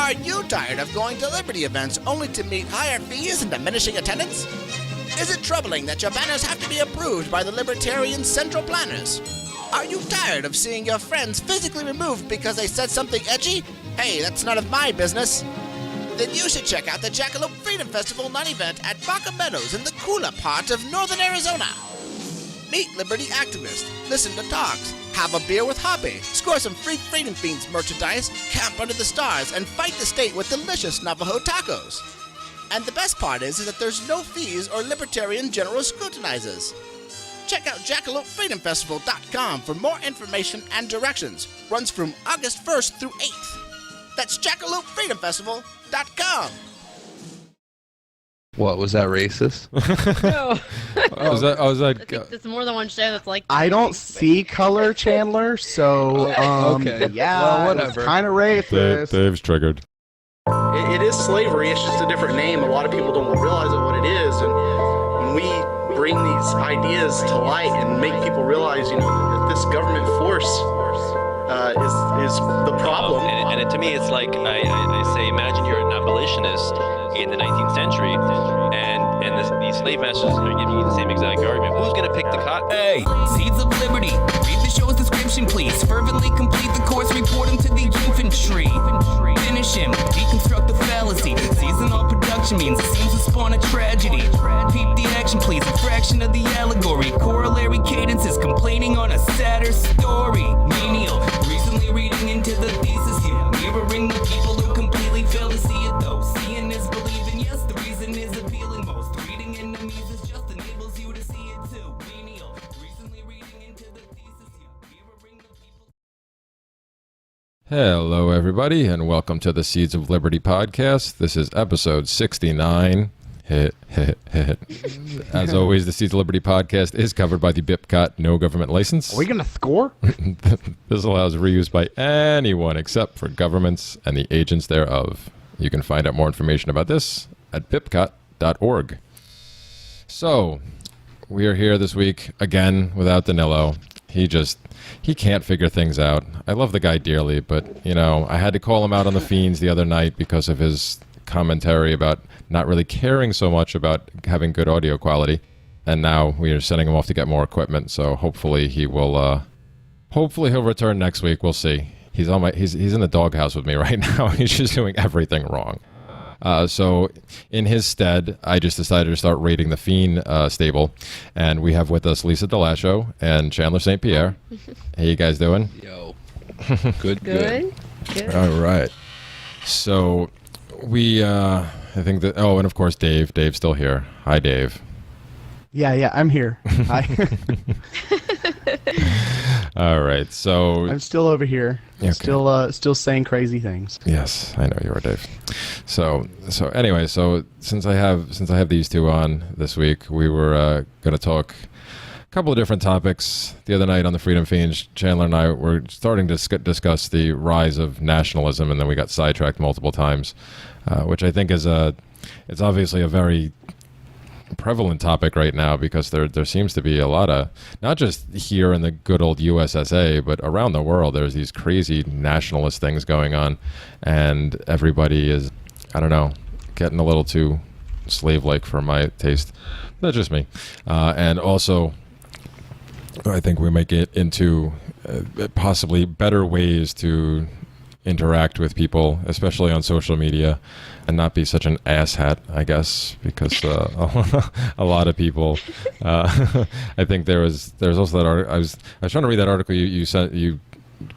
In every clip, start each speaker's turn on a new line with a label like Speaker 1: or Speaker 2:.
Speaker 1: Are you tired of going to Liberty events only to meet higher fees and diminishing attendance? Is it troubling that your banners have to be approved by the Libertarian Central Planners? Are you tired of seeing your friends physically removed because they said something edgy? Hey, that's none of my business. Then you should check out the Jackalope Freedom Festival non-event at Baca Meadows in the cooler part of northern Arizona. Meet Liberty activists, listen to talks, have a beer with Hoppy, score some free Freedom Feens merchandise, camp under the stars, and fight the state with delicious Navajo tacos. And the best part is that there's no fees or libertarian general scrutinizers. Check out JackalopefreedomFestival.com for more information and directions. Runs from August 1st through 8th. That's JackalopefreedomFestival.com.
Speaker 2: What, was that racist?
Speaker 3: No.
Speaker 4: I
Speaker 3: think there's more than one show that's like that.
Speaker 5: I don't see color, Chandler, so,
Speaker 2: okay.
Speaker 5: yeah,
Speaker 2: well, whatever.
Speaker 5: kind of racist.
Speaker 4: Dave's triggered.
Speaker 6: It is slavery, it's just a different name. A lot of people don't realize what it is, and when we bring these ideas to light and make people realize, that this government force is the problem.
Speaker 7: And to me, it's like I say, imagine you're an abolitionist in the 19th century, and these slave masters are giving you the same exact argument. Who's going to pick the cotton?
Speaker 8: Hey, Seeds of Liberty. Read the show's description, please. Fervently complete the course, report him to the infantry. Finish him, deconstruct the fallacy. Seasonal production means it seems to spawn a tragedy. Peep the action, please. A fraction of the allegory. Corollary cadences complaining on a sadder story. Menial, recently reading into the thesis here. Mirroring the people who completely fail to see it though. Seeing is believing, yes, the reason is appealing most. Reading enemies is just enables you to see it too. Menial, recently reading into the thesis here. Mirroring the people.
Speaker 4: Hello, everybody, and welcome to the Seeds of Liberty podcast. This is episode 69. As always, the Seeds of Liberty podcast is covered by the BIPCOT no government license.
Speaker 5: Are we going to score?
Speaker 4: This allows reuse by anyone except for governments and the agents thereof. You can find out more information about this at bipcot.org. So, we are here this week again without Danilo. He can't figure things out. I love the guy dearly, but, I had to call him out on the Feens the other night because of his commentary about not really caring so much about having good audio quality. And now we are sending him off to get more equipment, so hopefully he'll return next week. We'll see. He's in the doghouse with me right now. He's just doing everything wrong. So in his stead, I just decided to start raiding the Feen stable. And we have with us Lisa DeLascio and Chandler St. Pierre. How you guys doing?
Speaker 2: Yo.
Speaker 3: Good.
Speaker 4: All right. So we, I think that, and of course Dave. Dave's still here. Hi, Dave.
Speaker 5: Yeah, I'm here. Hi.
Speaker 4: All right, so
Speaker 5: I'm still over here.
Speaker 4: Okay.
Speaker 5: Still saying crazy things.
Speaker 4: Yes, I know you are, Dave. So anyway, since I have these two on this week, we were going to talk a couple of different topics. The other night on the Freedom Feens, Chandler and I were starting to discuss the rise of nationalism, and then we got sidetracked multiple times, which I think is it's obviously a very prevalent topic right now because there seems to be a lot of, not just here in the good old USSA, but around the world, there's these crazy nationalist things going on, and everybody is, I don't know, getting a little too slave-like for my taste. That's just me. And also, I think we might get into possibly better ways to interact with people, especially on social media, and not be such an asshat, I guess, because a lot of people. I think there's also that article. I was trying to read that article you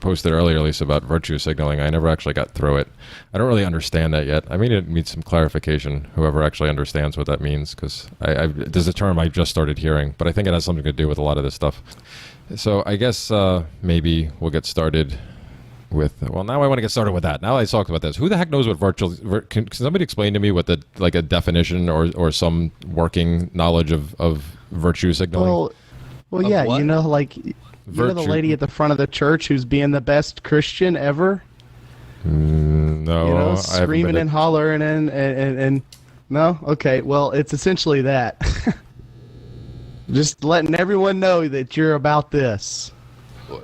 Speaker 4: posted earlier, Lisa, about virtue signaling. I never actually got through it. I don't really understand that yet. I mean, it needs some clarification. Whoever actually understands what that means, because there's a term I just started hearing, but I think it has something to do with a lot of this stuff. So I guess maybe we'll get started with, now I want to get started with that. Now I talked about this. Who the heck knows what can somebody explain to me what a definition or some working knowledge of virtue signaling?
Speaker 5: Well, yeah,
Speaker 2: what?
Speaker 5: the lady at the front of the church who's being the best Christian ever?
Speaker 4: No,
Speaker 5: screaming and hollering and no? Okay, well, it's essentially that. Just letting everyone know that you're about this.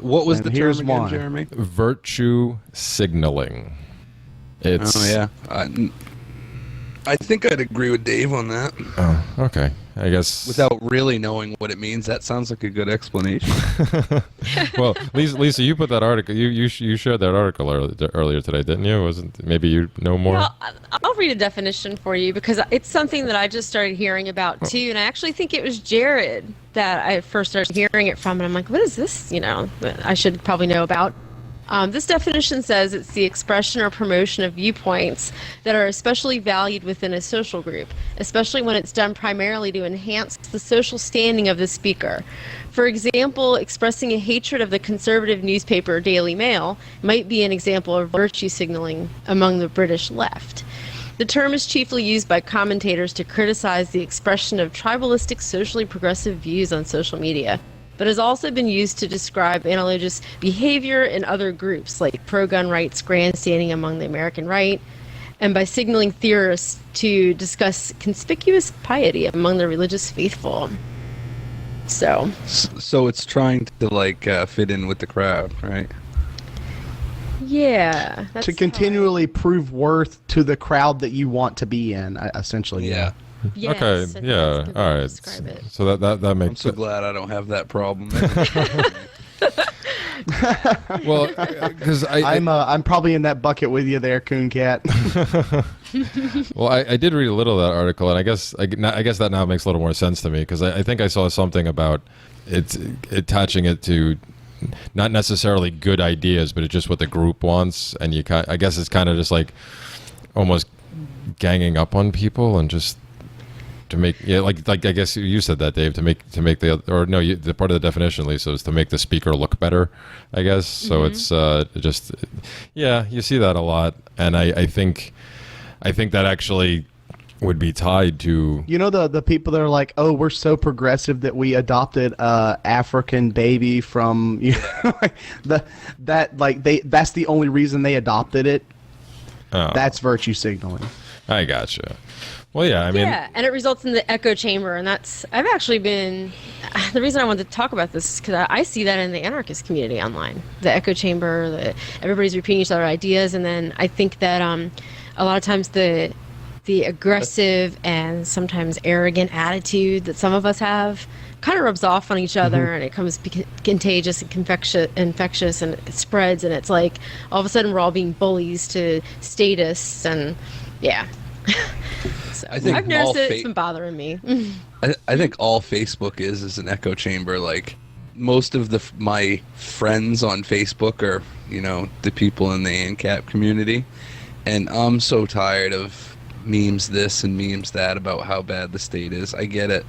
Speaker 2: What was the term
Speaker 5: here's
Speaker 2: again,
Speaker 5: why.
Speaker 2: Jeremy?
Speaker 4: Virtue signaling. It's
Speaker 2: Oh yeah, I think I'd agree with Dave on that.
Speaker 4: Oh, okay. I guess
Speaker 2: Without really knowing what it means, that sounds like a good explanation.
Speaker 4: Well, Lisa, you put that article. You shared that article earlier today, didn't you? Wasn't maybe you know more?
Speaker 3: Well, I'll read a definition for you because it's something that I just started hearing about too, and I actually think it was Jared that I first started hearing it from, and I'm like, what is this? That I should probably know about. This definition says it's the expression or promotion of viewpoints that are especially valued within a social group, especially when it's done primarily to enhance the social standing of the speaker. For example, expressing a hatred of the conservative newspaper Daily Mail might be an example of virtue signaling among the British left. The term is chiefly used by commentators to criticize the expression of tribalistic, socially progressive views on social media, but has also been used to describe analogous behavior in other groups like pro-gun rights grandstanding among the American right, and by signaling theorists to discuss conspicuous piety among the religious faithful. So
Speaker 2: So it's trying to fit in with the crowd, right?
Speaker 3: yeah, that's
Speaker 5: To continually prove worth to the crowd that you want to be in, essentially.
Speaker 2: Yeah.
Speaker 3: yes, I
Speaker 4: Okay.
Speaker 3: think
Speaker 4: Yeah.
Speaker 3: that's a good way
Speaker 4: All
Speaker 3: to
Speaker 4: right.
Speaker 3: describe it.
Speaker 4: So that
Speaker 2: I'm
Speaker 4: makes
Speaker 2: so glad I don't have that problem.
Speaker 4: well because
Speaker 5: I'm probably in that bucket with you there, Coon Cat.
Speaker 4: Well, I did read a little of that article, and I guess that now makes a little more sense to me because I think I saw something about it's attaching it to not necessarily good ideas, but it's just what the group wants, and I guess it's kind of just like almost ganging up on people and just to make like I guess you said that, Dave, to make the the part of the definition, Lisa, is to make the speaker look better, I guess. So it's just you see that a lot, and I think that actually would be tied to
Speaker 5: The people that are like, oh, we're so progressive that we adopted a African baby from that's the only reason they adopted it.
Speaker 4: Oh.
Speaker 5: That's virtue signaling.
Speaker 4: I gotcha. Well, yeah, I mean,
Speaker 3: yeah, and it results in the echo chamber, and I've actually been, the reason I wanted to talk about this is because I see that in the anarchist community online, the echo chamber, everybody's repeating each other's ideas, and then I think that a lot of times the aggressive and sometimes arrogant attitude that some of us have kind of rubs off on each other, and it becomes contagious and infectious, and it spreads, and it's like all of a sudden we're all being bullies to status, and yeah. So
Speaker 2: I think
Speaker 3: I've noticed
Speaker 2: all
Speaker 3: it's been bothering me.
Speaker 2: I think all Facebook is an echo chamber. Like most of my friends on Facebook are the people in the ANCAP community, and I'm so tired of memes this and memes that about how bad the state is. I get it.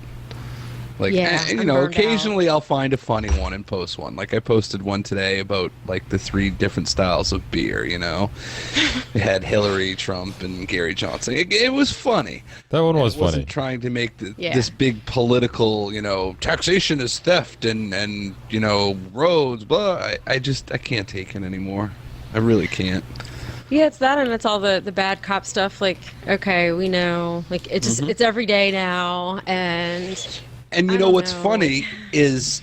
Speaker 2: Like,
Speaker 3: Yeah, I'm burned
Speaker 2: occasionally I'll find a funny one and post one. Like I posted one today about like the 3 different styles of beer, It had Hillary, Trump, and Gary Johnson. It was funny.
Speaker 4: that one was
Speaker 2: I
Speaker 4: funny.
Speaker 2: wasn't trying to make
Speaker 3: Yeah.
Speaker 2: this big political, taxation is theft and roads, blah. I can't take it anymore. I really can't.
Speaker 3: Yeah, it's that, and it's all the bad cop stuff. Like, okay, we know, like it's just it's every day now, and
Speaker 2: And
Speaker 3: I don't
Speaker 2: what's
Speaker 3: know.
Speaker 2: funny is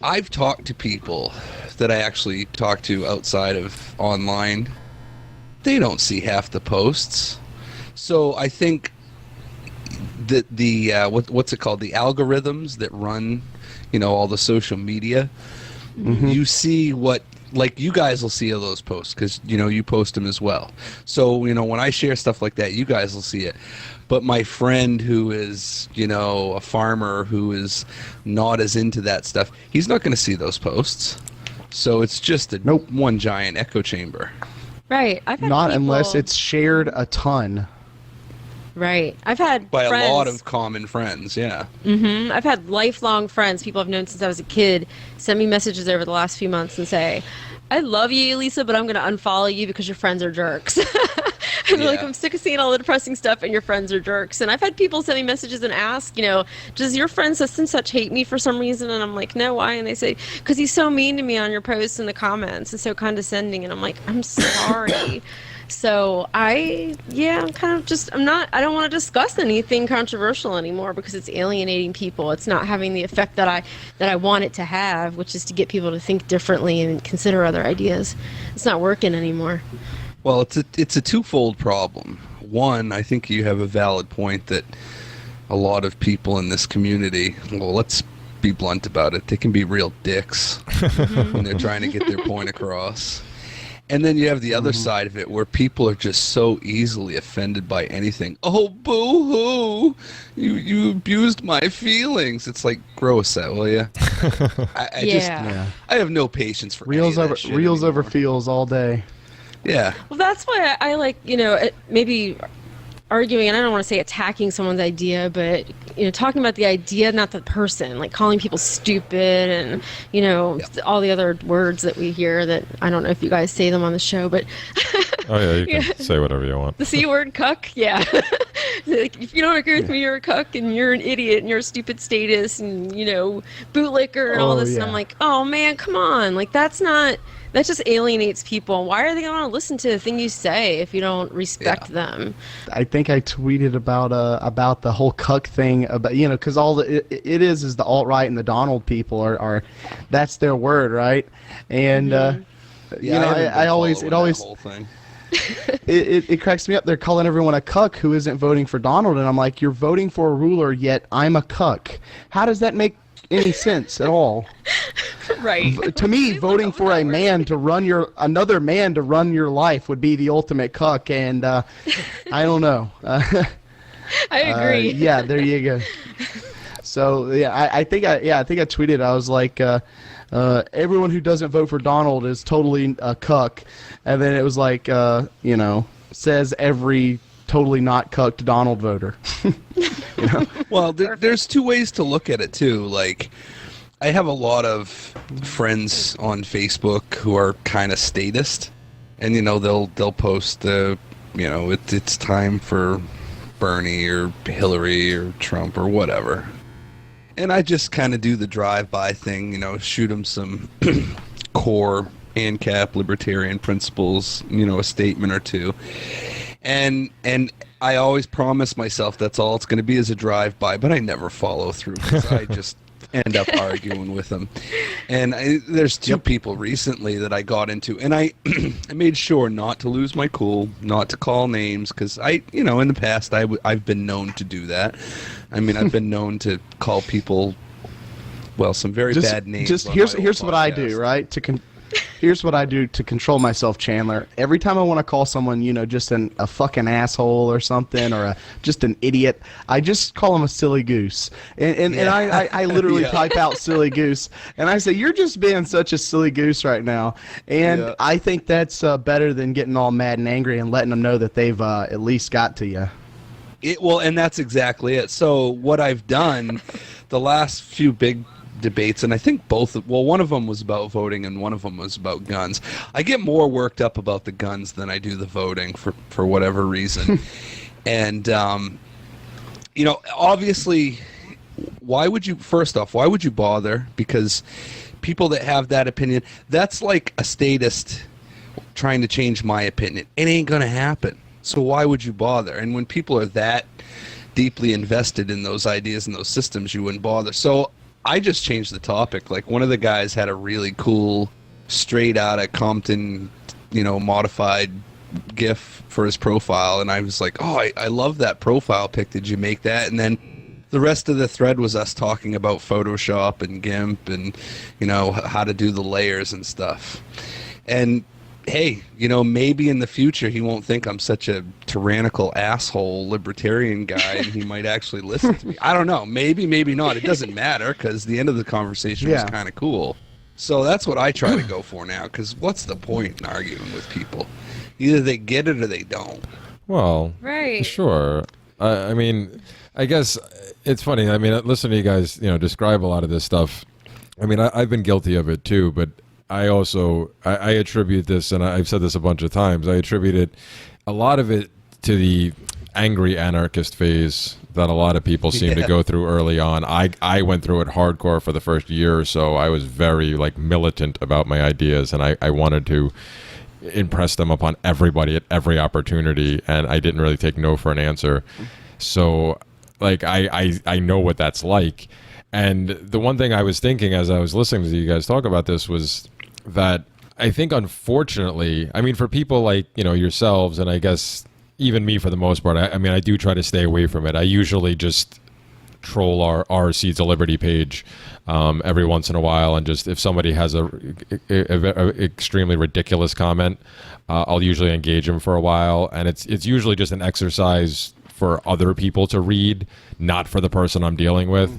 Speaker 2: I've talked to people that I actually talk to outside of online. They don't see half the posts. So I think that the what's it called? The algorithms that run, all the social media. You see what, like, you guys will see all those posts because you post them as well. So when I share stuff like that, you guys will see it. But my friend who is a farmer who is not as into that stuff, he's not going to see those posts. So it's just one giant echo chamber.
Speaker 3: right. I've had
Speaker 5: Not
Speaker 3: people,
Speaker 5: unless it's shared a ton.
Speaker 3: right. I've had
Speaker 2: By
Speaker 3: friends,
Speaker 2: a lot of common friends, yeah.
Speaker 3: I've had lifelong friends, people I've known since I was a kid, send me messages over the last few months and say, I love you, Lisa, but I'm going to unfollow you because your friends are jerks. And they're like,
Speaker 2: Yeah.
Speaker 3: I'm sick of seeing all the depressing stuff and your friends are jerks. And I've had people send me messages and ask, does your friend such and such hate me for some reason? And I'm like, no, why? And they say, because he's so mean to me on your posts and the comments and so condescending. And I'm like, I'm sorry. So I'm kind of I don't want to discuss anything controversial anymore because it's alienating people. It's not having the effect that I want it to have, which is to get people to think differently and consider other ideas. It's not working anymore.
Speaker 2: Well, it's a twofold problem. One, I think you have a valid point that a lot of people in this community, well, let's be blunt about it, they can be real dicks when they're trying to get their point across. And then you have the other side of it where people are just so easily offended by anything. Oh, boo-hoo! You abused my feelings. It's like, gross that, will you? I have no patience for
Speaker 5: reels
Speaker 2: any of
Speaker 5: over
Speaker 2: that shit
Speaker 5: reels over
Speaker 2: anymore.
Speaker 5: feels all day.
Speaker 2: Yeah.
Speaker 3: Well, that's why I like, maybe arguing, and I don't want to say attacking someone's idea, but, talking about the idea, not the person, like calling people stupid and, all the other words that we hear that I don't know if you guys say them on the show, but.
Speaker 4: Oh, yeah, you can say whatever you want.
Speaker 3: The C word, cuck, yeah. Like, if you don't agree with me, you're a cuck and you're an idiot and you're a stupid status and, bootlicker and all this. And I'm like, oh, man, come on. Like, that just alienates people. Why are they going to listen to the thing you say if you don't respect them?
Speaker 5: I think I tweeted about the whole cuck thing, about because all it is the alt-right and the Donald people are that's their word, right? And I always
Speaker 2: whole thing.
Speaker 5: it cracks me up. They're calling everyone a cuck who isn't voting for Donald, and I'm like, you're voting for a ruler, yet I'm a cuck. How does that make any sense at all?
Speaker 3: Right.
Speaker 5: To me, voting for a man to run another man to run your life would be the ultimate cuck, and I don't know.
Speaker 3: I agree.
Speaker 5: Yeah, there you go. So yeah, I think I tweeted. I was like, everyone who doesn't vote for Donald is totally a cuck, and then it was like, says every totally not cucked Donald voter.
Speaker 2: Well, there's two ways to look at it too. Like, I have a lot of friends on Facebook who are kind of statist, and they'll post it's time for Bernie or Hillary or Trump or whatever. And I just kind of do the drive-by thing, shoot them some core ANCAP libertarian principles, a statement or two. And I always promise myself that's all it's going to be is a drive-by, but I never follow through because I just end up arguing with them. And there's two people recently that I got into, and I made sure not to lose my cool, not to call names, because in the past I've been known to do that. I mean, I've been known to call people, some very bad names.
Speaker 5: Just here's what I do, right? Here's what I do to control myself, Chandler. Every time I want to call someone, just a fucking asshole or something, or just an idiot, I just call them a silly goose. And I literally type out silly goose, and I say, you're just being such a silly goose right now. And I think that's better than getting all mad and angry and letting them know that they've at least got to you.
Speaker 2: And that's exactly it. So what I've done, the last few big debates, and I think one of them was about voting and one of them was about guns. I get more worked up about the guns than I do the voting for whatever reason. And obviously, why would you bother? Because people that have that opinion, that's like a statist trying to change my opinion. It ain't gonna happen. So why would you bother? And when people are that deeply invested in those ideas and those systems, you wouldn't bother. So I just changed the topic. Like, one of the guys had a really cool, straight out of Compton, modified GIF for his profile, and I was like, oh, I love that profile pic. Did you make that? And then the rest of the thread was us talking about Photoshop and GIMP and, how to do the layers and stuff. And hey, maybe in the future he won't think I'm such a tyrannical asshole libertarian guy, and he might actually listen to me. I don't know. Maybe not. It doesn't matter, because the end of the conversation was kind of cool. So that's what I try to go for now, because what's the point in arguing with people? Either they get it or they don't.
Speaker 4: Well,
Speaker 3: right.
Speaker 4: Sure. I mean, I guess it's funny. I mean, listening to you guys, describe a lot of this stuff. I mean, I've been guilty of it too, but I also I attribute this, and I've said this a bunch of times, I attributed a lot of it to the angry anarchist phase that a lot of people seem to go through early on. I went through it hardcore for the first year or so. I was very militant about my ideas, and I wanted to impress them upon everybody at every opportunity, and I didn't really take no for an answer. So I know what that's like. And the one thing I was thinking as I was listening to you guys talk about this was that I think, unfortunately, I mean, for people like, yourselves, and I guess even me for the most part, I mean, I do try to stay away from it. I usually just troll our Seeds of Liberty page every once in a while, and just if somebody has a extremely ridiculous comment, I'll usually engage them for a while, and it's usually just an exercise for other people to read, not for the person I'm dealing with.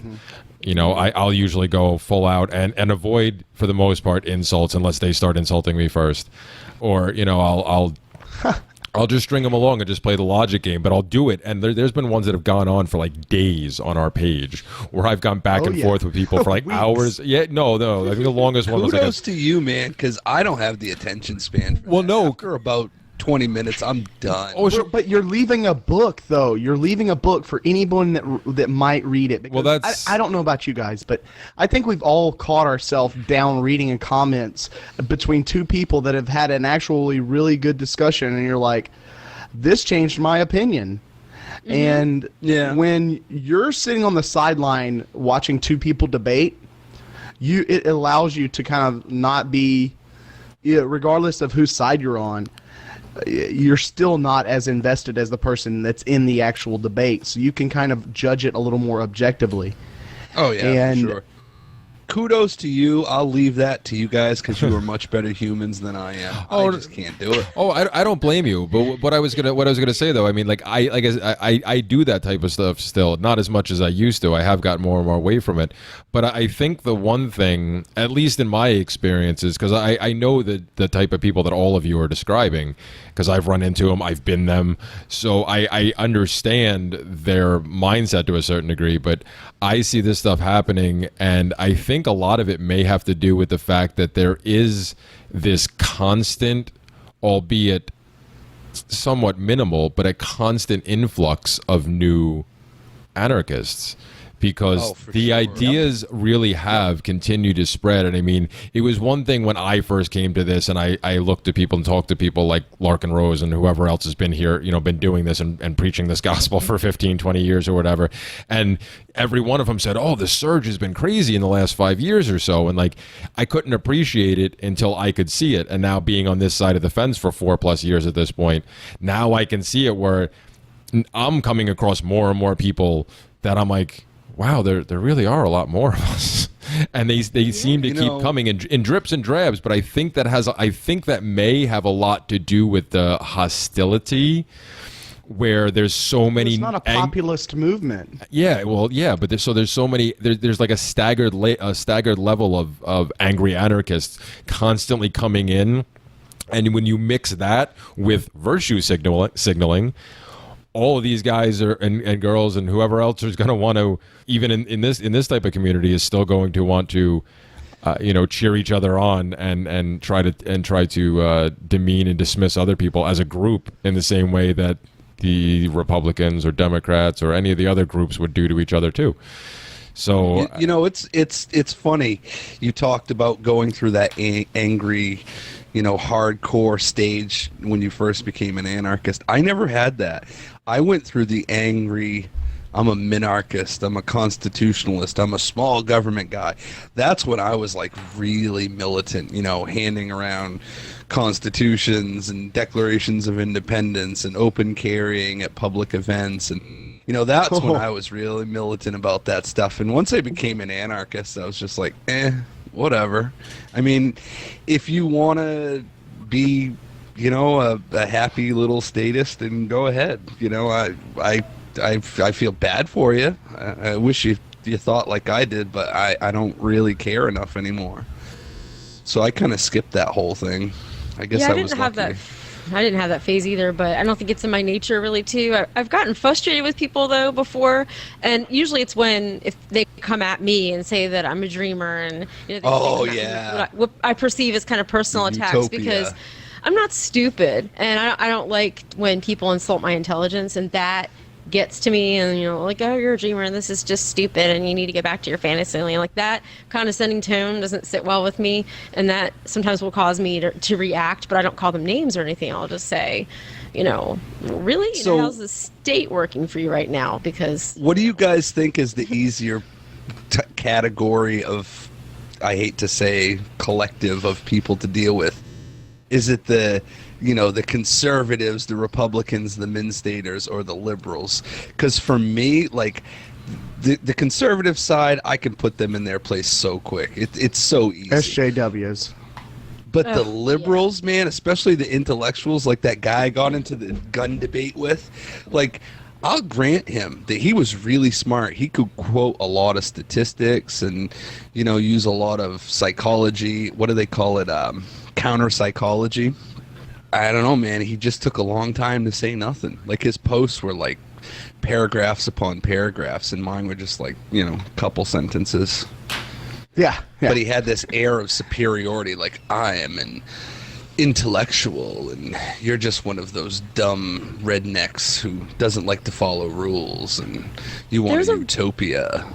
Speaker 4: I'll usually go full out and avoid, for the most part, insults unless they start insulting me first, or I'll just string them along and just play the logic game, but I'll do it. And there's been ones that have gone on for like days on our page where I've gone back and forth with people for like hours. Yeah, no. I think the longest one was like
Speaker 2: kudos to you, man, because I don't have the attention span for that. After about 20 minutes, I'm done.
Speaker 5: Oh, sure. But you're leaving a book, though. You're leaving a book for anyone that might read it. Because I don't know about you guys, but I think we've all caught ourselves down reading in comments between two people that have had an actually really good discussion, and you're like, this changed my opinion. And when you're sitting on the sideline watching two people debate, it allows you to kind of not be, regardless of whose side you're on, you're still not as invested as the person that's in the actual debate, so you can kind of judge it a little more objectively.
Speaker 2: Oh yeah, for sure. Kudos to you. I'll leave that to you guys because you are much better humans than I am. I just can't do it.
Speaker 4: I don't blame you. But what I was gonna say though, I mean, like I do that type of stuff still, not as much as I used to. I have got more and more away from it. But I think the one thing, at least in my experiences, because I know the type of people that all of you are describing, because I've run into them, I've been them, so I understand their mindset to a certain degree. But I see this stuff happening, and I think a lot of it may have to do with the fact that there is this constant, albeit somewhat minimal, but a constant influx of new anarchists, because the ideas really have continued to spread. And I mean, it was one thing when I first came to this and I looked to people and talked to people like Larkin Rose and whoever else has been here, been doing this and preaching this gospel for 15, 20 years or whatever. And every one of them said, oh, the surge has been crazy in the last 5 years or so. And like, I couldn't appreciate it until I could see it. And now being on this side of the fence for 4+ years at this point, now I can see it where I'm coming across more and more people that I'm like, wow, there really are a lot more of us, and they seem to keep coming in drips and drabs. But I think that may have a lot to do with the hostility, where there's so many.
Speaker 5: It's not a populist movement.
Speaker 4: Yeah, well, yeah, but there's so many. There's like a staggered level of angry anarchists constantly coming in, and when you mix that with virtue signaling. All of these guys and girls and whoever else is going to want to, even in this type of community, is still going to want to, cheer each other on and try to demean and dismiss other people as a group in the same way that the Republicans or Democrats or any of the other groups would do to each other too. So
Speaker 2: it's funny. You talked about going through that angry, hardcore stage when you first became an anarchist. I never had that. I went through the angry, I'm a minarchist, I'm a constitutionalist, I'm a small government guy. That's when I was like really militant, handing around constitutions and declarations of independence and open carrying at public events. And, that's when I was really militant about that stuff. And once I became an anarchist, I was just like, whatever. I mean, if you want to be, a happy little statist, then go ahead. I feel bad for you. I wish you thought like I did, but I don't really care enough anymore. So I kind of skipped that whole thing. I guess I was lucky.
Speaker 3: I didn't have that phase either, but I don't think it's in my nature really too. I've gotten frustrated with people though before, and usually it's if they come at me and say that I'm a dreamer and what I perceive as kind of personal attacks because I'm not stupid, and I don't like when people insult my intelligence, and that gets to me, and like, oh, you're a dreamer and this is just stupid and you need to get back to your fantasy. Like that condescending tone doesn't sit well with me, and that sometimes will cause me to react, but I don't call them names or anything. I'll just say, really,
Speaker 2: so,
Speaker 3: how's the state working for you right now? Because
Speaker 2: what do you guys think is the easier category of, I hate to say, collective of people to deal with? Is it the the conservatives, the Republicans, the Minstaters, or the liberals? Because for me, like the conservative side, I can put them in their place so quick. It's so easy.
Speaker 5: SJWs.
Speaker 2: But the liberals, man, especially the intellectuals, like that guy I got into the gun debate with, like, I'll grant him that he was really smart. He could quote a lot of statistics and, use a lot of psychology. What do they call it? Counter psychology. I don't know, man. He just took a long time to say nothing. Like, his posts were like paragraphs upon paragraphs, and mine were just like, a couple sentences.
Speaker 5: Yeah.
Speaker 2: But he had this air of superiority, like, I am an intellectual, and you're just one of those dumb rednecks who doesn't like to follow rules, and you want a utopia.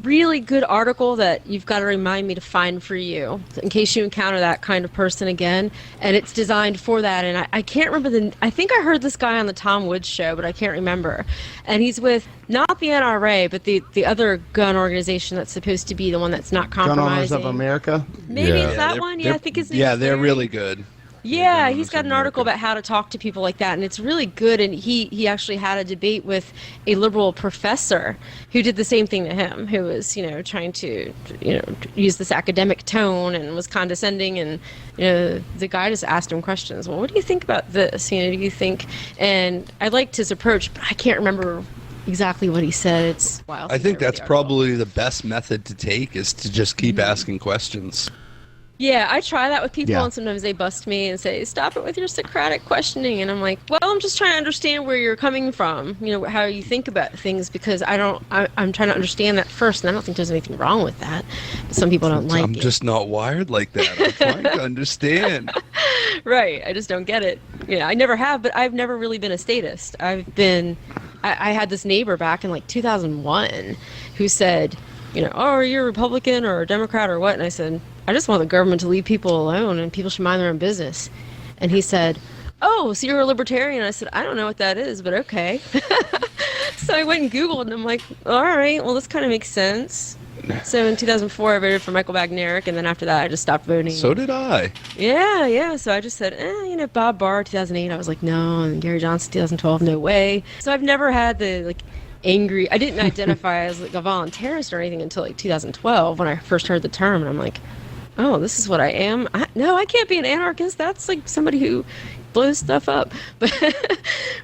Speaker 3: Really good article that you've got to remind me to find for you in case you encounter that kind of person again, and it's designed for that. And I can't remember I think I heard this guy on the Tom Woods show, but I can't remember. And he's with not the NRA, but the other gun organization that's supposed to be the one that's not compromising.
Speaker 5: Gun Owners of America.
Speaker 3: Maybe it's that one. Yeah, I think his name's
Speaker 2: they're
Speaker 3: Larry.
Speaker 2: really good.
Speaker 3: Yeah, he's got an article about how to talk to people like that, and it's really good. And he actually had a debate with a liberal professor who did the same thing to him, who was, trying to, use this academic tone and was condescending. And, the guy just asked him questions. Well, what do you think about this? Do you think? And I liked his approach, but I can't remember exactly what he said. It's wild.
Speaker 2: I think that's probably the best method to take, is to just keep asking questions.
Speaker 3: Yeah, I try that with people, and sometimes they bust me and say, stop it with your Socratic questioning. And I'm like, well, I'm just trying to understand where you're coming from, how you think about things, because I'm trying to understand that first, and I don't think there's anything wrong with that. But some people don't like it.
Speaker 2: I'm just not wired like that. I'm trying to understand.
Speaker 3: Right, I just don't get it. I never have, but I've never really been a statist. I had this neighbor back in like 2001 who said, oh, are you a Republican or a Democrat or what? And I said, I just want the government to leave people alone and people should mind their own business. And he said, oh, so you're a libertarian? I said, I don't know what that is, but okay. So I went and Googled, and I'm like, all right, well, this kind of makes sense. So in 2004, I voted for Michael Bagnerick, and then after that, I just stopped voting.
Speaker 2: So did I.
Speaker 3: Yeah. So I just said, Bob Barr, 2008, I was like, no. And Gary Johnson, 2012, no way. So I've never had the, angry. I didn't identify as a voluntarist or anything until 2012 when I first heard the term, and I'm like, oh, this is what I am. No, I can't be an anarchist. That's like somebody who blows stuff up.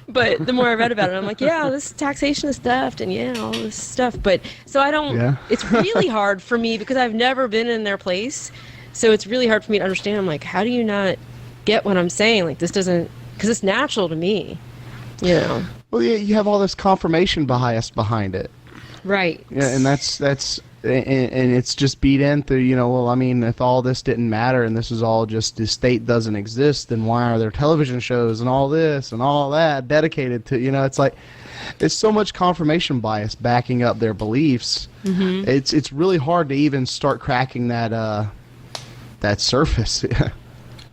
Speaker 3: But the more I read about it, I'm like, yeah, this taxation is theft, and all this stuff. But so I don't. Yeah. It's really hard for me because I've never been in their place, so it's really hard for me to understand. I'm like, how do you not get what I'm saying? Like, this doesn't, because it's natural to me,
Speaker 5: Well, yeah, you have all this confirmation bias behind it.
Speaker 3: Right.
Speaker 5: Yeah, and that's and it's just beat in through, well, I mean, if all this didn't matter and this is all just the state doesn't exist, then why are there television shows and all this and all that dedicated to, it's like, it's so much confirmation bias backing up their beliefs. Mm-hmm. It's really hard to even start cracking that surface.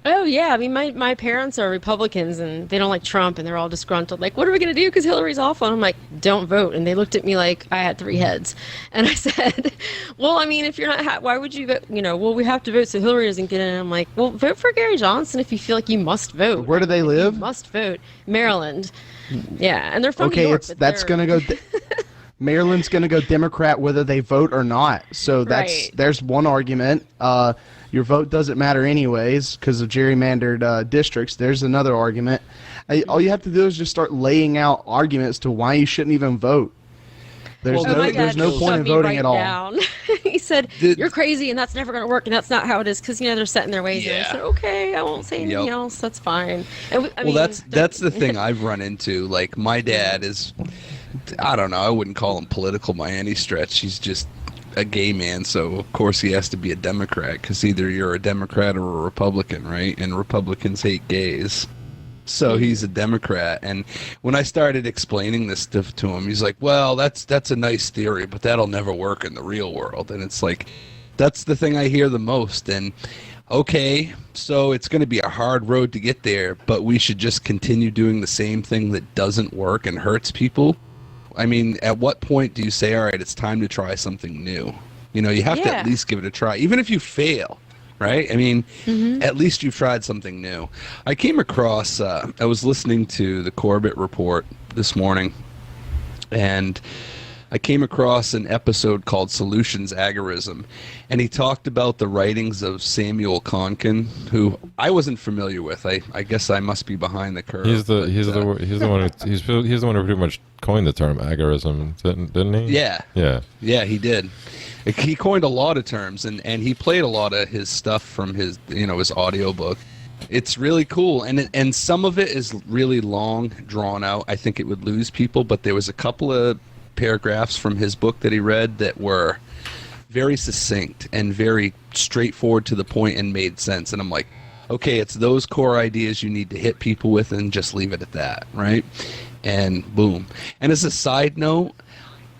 Speaker 3: Oh, yeah. I mean, my parents are Republicans, and they don't like Trump, and they're all disgruntled. Like, what are we going to do because Hillary's awful? And I'm like, don't vote. And they looked at me like I had three heads. And I said, well, I mean, if you're not, why would you vote? Well, we have to vote so Hillary doesn't get in. And I'm like, well, vote for Gary Johnson if you feel like you must vote.
Speaker 5: Where do they live?
Speaker 3: You must vote. Maryland. Yeah, and they're from New York.
Speaker 5: That's going to go... Maryland's going to go Democrat whether they vote or not. So there's one argument. Your vote doesn't matter anyways because of gerrymandered districts. There's another argument. All you have to do is just start laying out arguments to why you shouldn't even vote. There's no point in voting at all.
Speaker 3: He said, you're crazy and that's never going to work and that's not how it is because, they're set in their ways. Yeah. And I said, okay, I won't say anything else. That's fine. And
Speaker 2: that's the thing I've run into. Like, my dad is, I don't know, I wouldn't call him political by any stretch. He's just a gay man, so of course he has to be a Democrat because either you're a Democrat or a Republican, right? And Republicans hate gays. So he's a Democrat. And when I started explaining this stuff to him, he's like, well, that's a nice theory, but that'll never work in the real world. And it's like, that's the thing I hear the most. And okay, so it's going to be a hard road to get there, but we should just continue doing the same thing that doesn't work and hurts people. I mean, at what point do you say, all right, it's time to try something new? You have to at least give it a try. Even if you fail, right? I mean, at least you've tried something new. I came across, I was listening to the Corbett Report this morning, and I came across an episode called Solutions Agorism, and he talked about the writings of Samuel Konkin, who I wasn't familiar with. I guess I must be behind the curve.
Speaker 4: He's the one who pretty much coined the term agorism, didn't he?
Speaker 2: Yeah, he did. He coined a lot of terms, and he played a lot of his stuff from his his audiobook. It's really cool, and some of it is really long, drawn out. I think it would lose people, but there was a couple of paragraphs from his book that he read that were very succinct and very straightforward to the point and made sense. And I'm like, okay, it's those core ideas you need to hit people with and just leave it at that, right? And boom. And as a side note,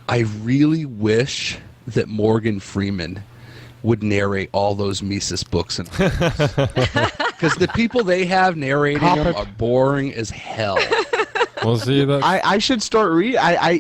Speaker 2: I really wish that Morgan Freeman would narrate all those Mises books and because the people they have narrating them are boring as hell.
Speaker 4: Well, see that.
Speaker 5: I should start reading. I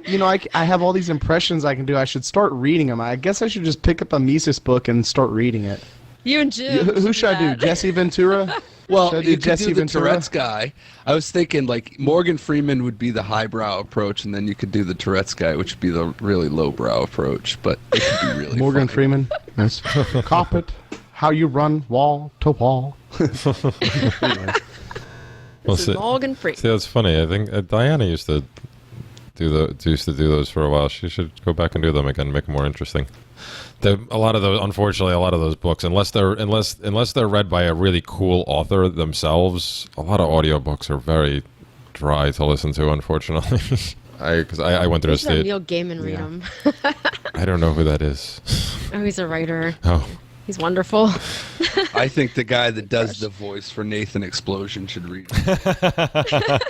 Speaker 5: have all these impressions I can do. I should start reading them. I guess I should just pick up a Mises book and start reading it.
Speaker 3: You and Jim.
Speaker 5: Who should I do? Jesse Ventura?
Speaker 2: Well,
Speaker 5: should I do
Speaker 2: you could
Speaker 5: Jesse
Speaker 2: do the
Speaker 5: Ventura?
Speaker 2: Tourette's guy. I was thinking like Morgan Freeman would be the highbrow approach, and then you could do the Tourette's guy, which would be the really lowbrow approach. But it could be really
Speaker 5: Morgan
Speaker 2: funny.
Speaker 5: Freeman. Yes. Cop it. How you run wall to wall. Anyway.
Speaker 4: Well,
Speaker 3: This is Morgan Freeman.
Speaker 4: See, that's funny. I think Diana used to do those for a while. She should go back and do them again, make them more interesting. Unfortunately, a lot of those books, unless they're read by a really cool author themselves, a lot of audiobooks are very dry to listen to. Unfortunately, because I went through a stage.
Speaker 3: Neil Gaiman read them.
Speaker 4: I don't know who that is.
Speaker 3: Oh, he's a writer.
Speaker 4: Oh.
Speaker 3: He's wonderful.
Speaker 2: I think the guy that does the voice for Nathan Explosion should read it.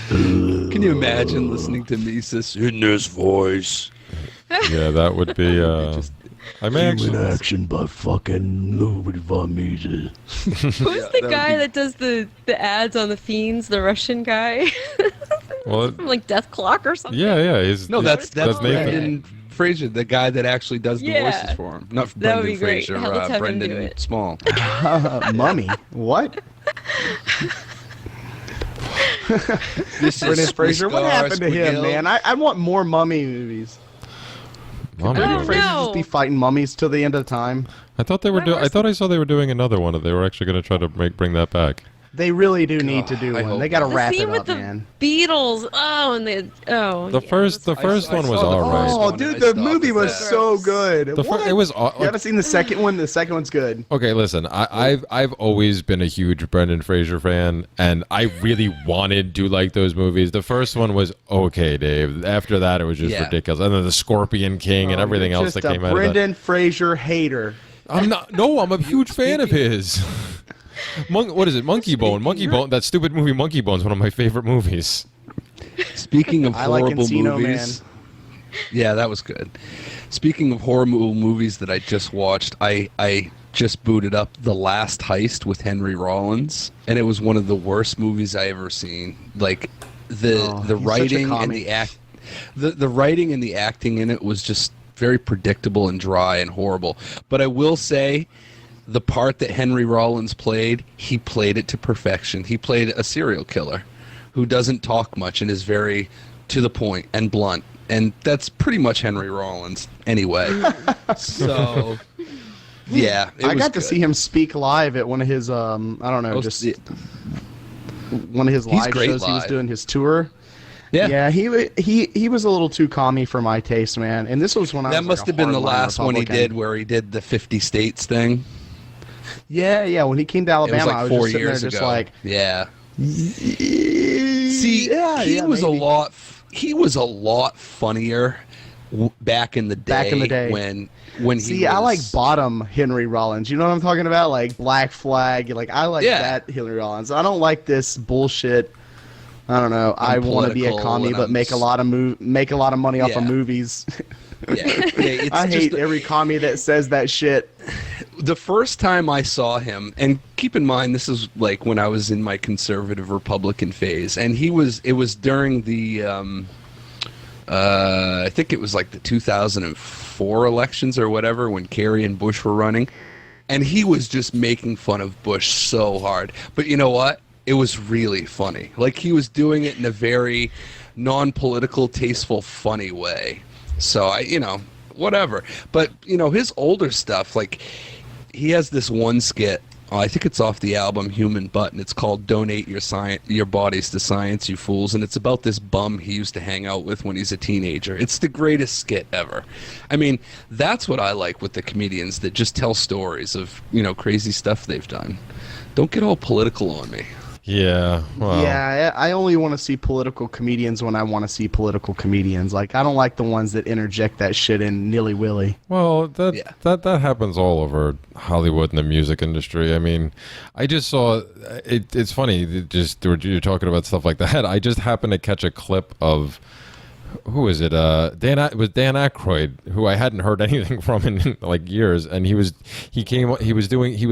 Speaker 2: Can you imagine listening to Mises in this voice?
Speaker 4: Yeah, that would be. I may actually.
Speaker 5: action by fucking Ludwig von Mises.
Speaker 3: Who's the guy that does the ads on the Feens, the Russian guy?
Speaker 4: Well,
Speaker 3: From like Death Clock or something?
Speaker 4: yeah.
Speaker 2: That's
Speaker 4: Nathan.
Speaker 2: Brendan Fraser, the guy that actually does the voices for him. Not
Speaker 3: That would
Speaker 2: Brendan
Speaker 3: be great.
Speaker 2: Fraser,
Speaker 3: Let's have him do
Speaker 2: Brendan
Speaker 3: it.
Speaker 2: Small.
Speaker 5: Mummy. What?
Speaker 2: This
Speaker 5: Brendan
Speaker 2: is
Speaker 5: Fraser. What
Speaker 2: Squiggle,
Speaker 5: happened to him,
Speaker 2: Squiggle.
Speaker 5: man? I want more mummy movies. Brendan
Speaker 3: Oh,
Speaker 5: Fraser
Speaker 3: no.
Speaker 5: just be fighting mummies till the end of time.
Speaker 4: I thought they were. I thought I saw they were doing another one. They were actually going to try to bring that back.
Speaker 5: They really do need to do
Speaker 2: I
Speaker 5: one.
Speaker 2: hope
Speaker 5: They got to
Speaker 3: The
Speaker 5: wrap
Speaker 3: scene
Speaker 5: it
Speaker 3: with
Speaker 5: up,
Speaker 3: the
Speaker 5: man.
Speaker 3: Beatles. Oh, and
Speaker 4: The first one was
Speaker 2: saw the
Speaker 4: all right.
Speaker 2: first
Speaker 5: Oh,
Speaker 2: one.
Speaker 5: dude,
Speaker 2: I
Speaker 5: the
Speaker 2: stopped
Speaker 5: movie
Speaker 2: at
Speaker 5: was
Speaker 2: that.
Speaker 5: so good. What?
Speaker 4: It was.
Speaker 5: You haven't seen the second one? The second one's good.
Speaker 4: Okay, listen. I've always been a huge Brendan Fraser fan, and I really wanted to like those movies. The first one was okay, Dave. After that, it was just
Speaker 2: Yeah.
Speaker 4: ridiculous. And then the Scorpion King and everything
Speaker 5: You're
Speaker 4: else that
Speaker 5: just
Speaker 4: came
Speaker 5: a
Speaker 4: out of that.
Speaker 5: Brendan Fraser hater.
Speaker 4: I'm not. No, I'm a huge fan of his. What is it? Monkey Bone. Monkey Bone. That stupid movie, Monkey Bone, is one of my favorite movies.
Speaker 2: Speaking of
Speaker 5: I like
Speaker 2: horrible
Speaker 5: Encino
Speaker 2: movies, yeah, that was good. Speaking of horrible movies that I just watched, I just booted up The Last Heist with Henry Rollins, and it was one of the worst movies I ever seen. Like the
Speaker 5: he's such a
Speaker 2: writing and
Speaker 5: comic.
Speaker 2: the writing and the acting in it was just very predictable and dry and horrible. But I will say, the part that Henry Rollins played, he played it to perfection. He played a serial killer who doesn't talk much and is very to the point and blunt. And that's pretty much Henry Rollins anyway. So, yeah.
Speaker 5: I got to see him speak live at one of his, I don't know,
Speaker 2: Oh,
Speaker 5: just
Speaker 2: yeah.
Speaker 5: one of his
Speaker 2: He's
Speaker 5: live
Speaker 2: great
Speaker 5: shows he was
Speaker 2: live.
Speaker 5: doing, his tour.
Speaker 2: Yeah.
Speaker 5: Yeah, he was a little too commie for my taste, man. And this was when I
Speaker 2: That
Speaker 5: was
Speaker 2: must
Speaker 5: like a
Speaker 2: have been the
Speaker 5: hardline
Speaker 2: last one he
Speaker 5: Republican.
Speaker 2: did where he did the 50 states thing.
Speaker 5: Yeah, when he came to
Speaker 2: It was
Speaker 5: Alabama,
Speaker 2: like
Speaker 5: I was
Speaker 2: 4
Speaker 5: just sitting there
Speaker 2: years
Speaker 5: just
Speaker 2: ago.
Speaker 5: like,
Speaker 2: yeah.
Speaker 5: see,
Speaker 2: he was
Speaker 5: maybe.
Speaker 2: He was a lot funnier back in the day.
Speaker 5: Back in the day.
Speaker 2: when he
Speaker 5: See,
Speaker 2: was,
Speaker 5: I like bottom Henry Rollins. You know what I'm talking about? Like Black Flag. Like I like
Speaker 2: Yeah.
Speaker 5: that Henry Rollins. I don't like this bullshit. I don't know. I want to be a
Speaker 2: political
Speaker 5: commie,
Speaker 2: and
Speaker 5: but
Speaker 2: I'm
Speaker 5: make a lot of money off of
Speaker 2: Yeah.
Speaker 5: movies.
Speaker 2: Yeah, it's
Speaker 5: I hate
Speaker 2: just-
Speaker 5: every commie that says that shit.
Speaker 2: The first time I saw him, and keep in mind this is like when I was in my conservative Republican phase, and it was during the I think it was like the 2004 elections or whatever when Kerry and Bush were running, and he was just making fun of Bush so hard. But you know what? It was really funny. Like, he was doing it in a very non-political, tasteful, funny way. So whatever. But his older stuff, like, he has this one skit. I think it's off the album Human Butt, and it's called "Donate Your Bodies to Science, You Fools," and it's about this bum he used to hang out with when he's a teenager. It's the greatest skit ever. I mean, that's what I like with the comedians that just tell stories of crazy stuff they've done. Don't get all political on me.
Speaker 4: Yeah. Well.
Speaker 5: Yeah, I only want to see political comedians when I want to see political comedians. Like, I don't like the ones that interject that shit in nilly-willy.
Speaker 4: Well, that happens all over Hollywood and the music industry. I mean, I just saw it's funny. You're talking about stuff like that. I just happened to catch a clip of. Who is it? It was Dan Aykroyd, who I hadn't heard anything from in like years, and he was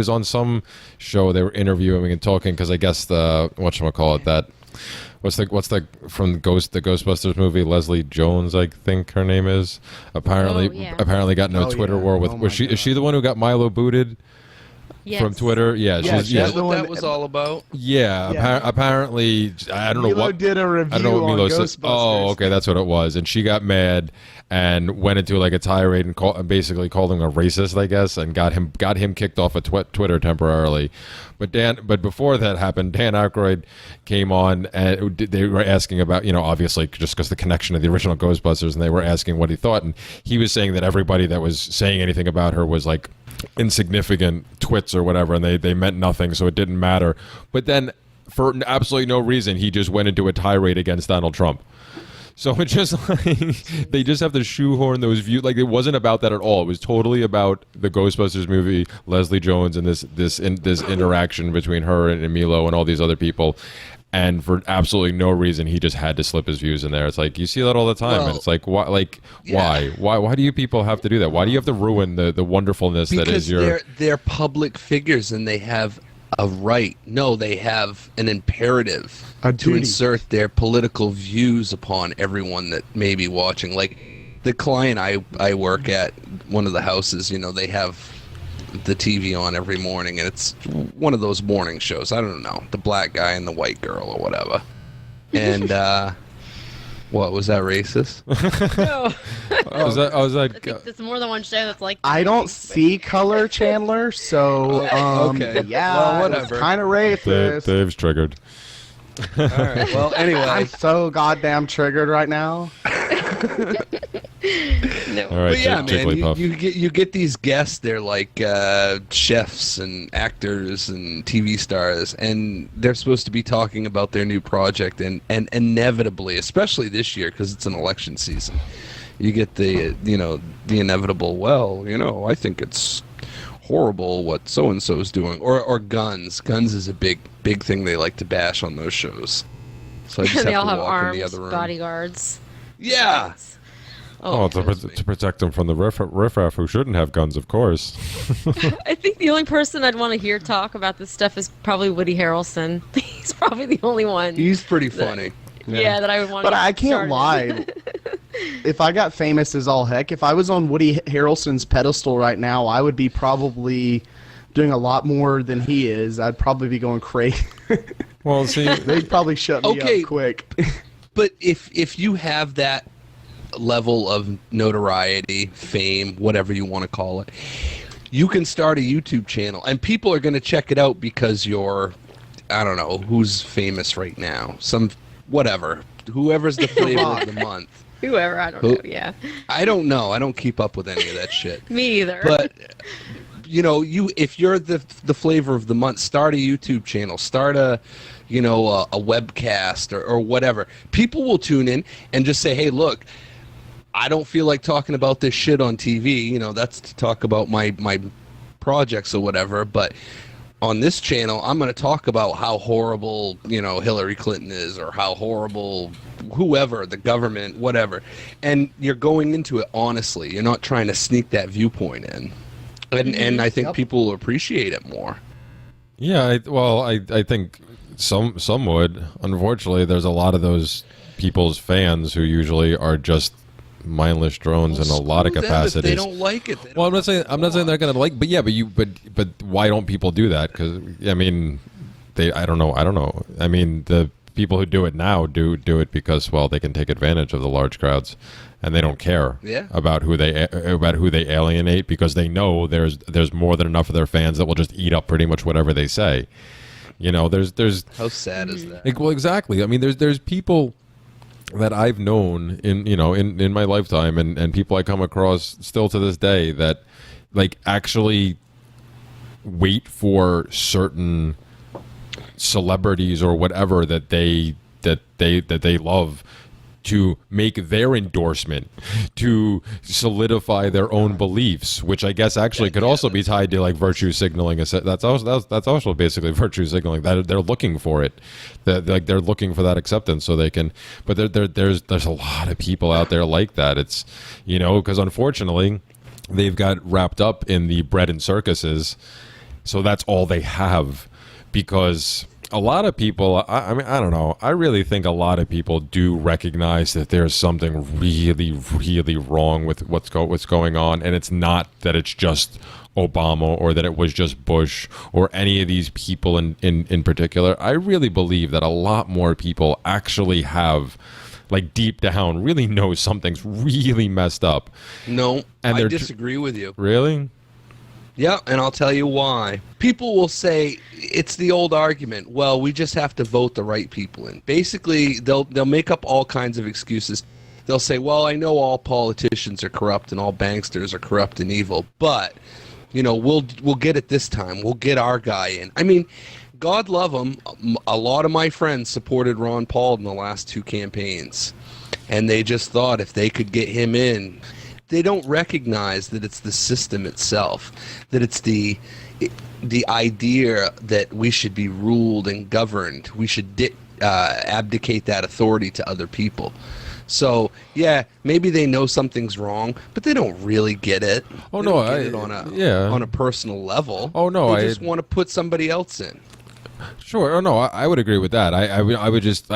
Speaker 4: on some show. They were interviewing and talking because I guess what's the from the Ghostbusters movie, Leslie Jones, I think her name is, apparently got into a Twitter war with. Is she the one who got Milo booted? Yes. From Twitter,
Speaker 2: that's what that was all about.
Speaker 4: Yeah. Apparently, I don't know
Speaker 5: Milo
Speaker 4: what
Speaker 5: did a review
Speaker 4: I don't know what Milo
Speaker 5: on
Speaker 4: said.
Speaker 5: Ghostbusters.
Speaker 4: Oh, okay, that's what it was. And she got mad and went into like a tirade and basically called him a racist, I guess, and got him kicked off of Twitter temporarily. But before that happened, Dan Aykroyd came on and they were asking about, obviously just because the connection to the original Ghostbusters, and they were asking what he thought, and he was saying that everybody that was saying anything about her was like insignificant twits or whatever, and they meant nothing, so it didn't matter. But then, for absolutely no reason, he just went into a tirade against Donald Trump. So it's just like they just have to shoehorn those views. Like, it wasn't about that at all. It was totally about the Ghostbusters movie, Leslie Jones, and this interaction between her and Milo and all these other people. And for absolutely no reason, he just had to slip his views in there. It's like, you see that all the time, and it's like, why? Like, yeah. Why do you people have to do that? Why do you have to ruin the wonderfulness that is your?
Speaker 2: Because they're public figures and they have a right. No, they have an imperative to insert their political views upon everyone that may be watching. Like the client I work at, one of the houses, they have the TV on every morning, and it's one of those morning shows. I don't know, the black guy and the white girl or whatever. And what was that, racist?
Speaker 3: No.
Speaker 4: I was like,
Speaker 3: I think there's more than one show that's like.
Speaker 5: I don't see color, Chandler. So
Speaker 2: okay.
Speaker 5: Yeah,
Speaker 2: well, whatever.
Speaker 5: Kind of racist.
Speaker 4: Dave's triggered.
Speaker 2: All right. Well, anyway,
Speaker 5: I'm so goddamn triggered right now.
Speaker 3: No.
Speaker 4: All right,
Speaker 2: but yeah, man, you get these guests. They're like chefs and actors and TV stars, and they're supposed to be talking about their new project. And inevitably, especially this year because it's an election season, you get the inevitable. Well, I think it's horrible what so and so is doing, or guns. Guns is a big thing they like to bash on those shows. So I just
Speaker 3: they
Speaker 2: have
Speaker 3: all
Speaker 2: to
Speaker 3: have
Speaker 2: walk
Speaker 3: armed
Speaker 2: in the other room.
Speaker 3: bodyguards.
Speaker 2: Yeah.
Speaker 4: To protect them from the riffraff who shouldn't have guns, of course.
Speaker 3: I think the only person I'd want to hear talk about this stuff is probably Woody Harrelson. He's probably the only one.
Speaker 2: He's pretty funny.
Speaker 3: Yeah, that I would want to
Speaker 5: But I can't lie. If I got famous as all heck, if I was on Woody Harrelson's pedestal right now, I would be probably doing a lot more than he is. I'd probably be going crazy.
Speaker 4: Well, see,
Speaker 5: they'd probably shut me up quick.
Speaker 2: But if you have that level of notoriety, fame, whatever you want to call it, you can start a YouTube channel, and people are going to check it out because you're, I don't know, who's famous right now. Whoever's the flavor of the month.
Speaker 3: Whoever, I don't know, yeah.
Speaker 2: I don't know. I don't keep up with any of that shit.
Speaker 3: Me either.
Speaker 2: But, if you're the flavor of the month, start a YouTube channel. Start a webcast or whatever. People will tune in and just say, hey, look, I don't feel like talking about this shit on TV. That's to talk about my projects or whatever. But on this channel, I'm going to talk about how horrible, Hillary Clinton is, or how horrible whoever, the government, whatever. And you're going into it honestly. You're not trying to sneak that viewpoint in. And I think people will appreciate it more.
Speaker 4: Yeah, I think some would. Unfortunately, there's a lot of those people's fans who usually are just mindless drones in a lot of
Speaker 2: Screw them
Speaker 4: capacities.
Speaker 2: If they don't like it.
Speaker 4: Well, I'm not saying they're gonna like, but yeah, but why don't people do that? Because I mean, I don't know. I mean, the people who do it now do it because, well, they can take advantage of the large crowds, and they don't care about who they alienate, because they know there's more than enough of their fans that will just eat up pretty much whatever they say. You know, there's
Speaker 2: how sad is that?
Speaker 4: Well, exactly. I mean, there's people that I've known in my lifetime, and people I come across still to this day that like actually wait for certain celebrities or whatever that they love to make their endorsement, to solidify their own beliefs, which I guess actually could also be tied to like virtue signaling. That's also basically virtue signaling. That they're looking for it, they're looking for that acceptance so they can. But there's a lot of people out there like that. It's because unfortunately they've got wrapped up in the bread and circuses, so that's all they have. Because a lot of people, I mean, I don't know. I really think a lot of people do recognize that there's something really, really wrong with what's going on, and it's not that it's just Obama or that it was just Bush or any of these people in particular. I really believe that a lot more people actually have, like, deep down, really know something's really messed up.
Speaker 2: No,
Speaker 4: and
Speaker 2: I disagree with you.
Speaker 4: Really?
Speaker 2: Yeah, and I'll tell you why. People will say it's the old argument. Well, we just have to vote the right people in. Basically, they'll make up all kinds of excuses. They'll say, "Well, I know all politicians are corrupt and all banksters are corrupt and evil, but we'll get it this time. We'll get our guy in." I mean, God love him. A lot of my friends supported Ron Paul in the last 2 campaigns, and they just thought if they could get him in. They don't recognize that it's the system itself, that it's the idea that we should be ruled and governed. We should abdicate that authority to other people. So yeah, maybe they know something's wrong, but they don't really get it.
Speaker 4: Oh
Speaker 2: they
Speaker 4: no,
Speaker 2: don't get it on a personal level.
Speaker 4: Oh no,
Speaker 2: they just want to put somebody else in.
Speaker 4: Sure. Oh no, I would agree with that. I would just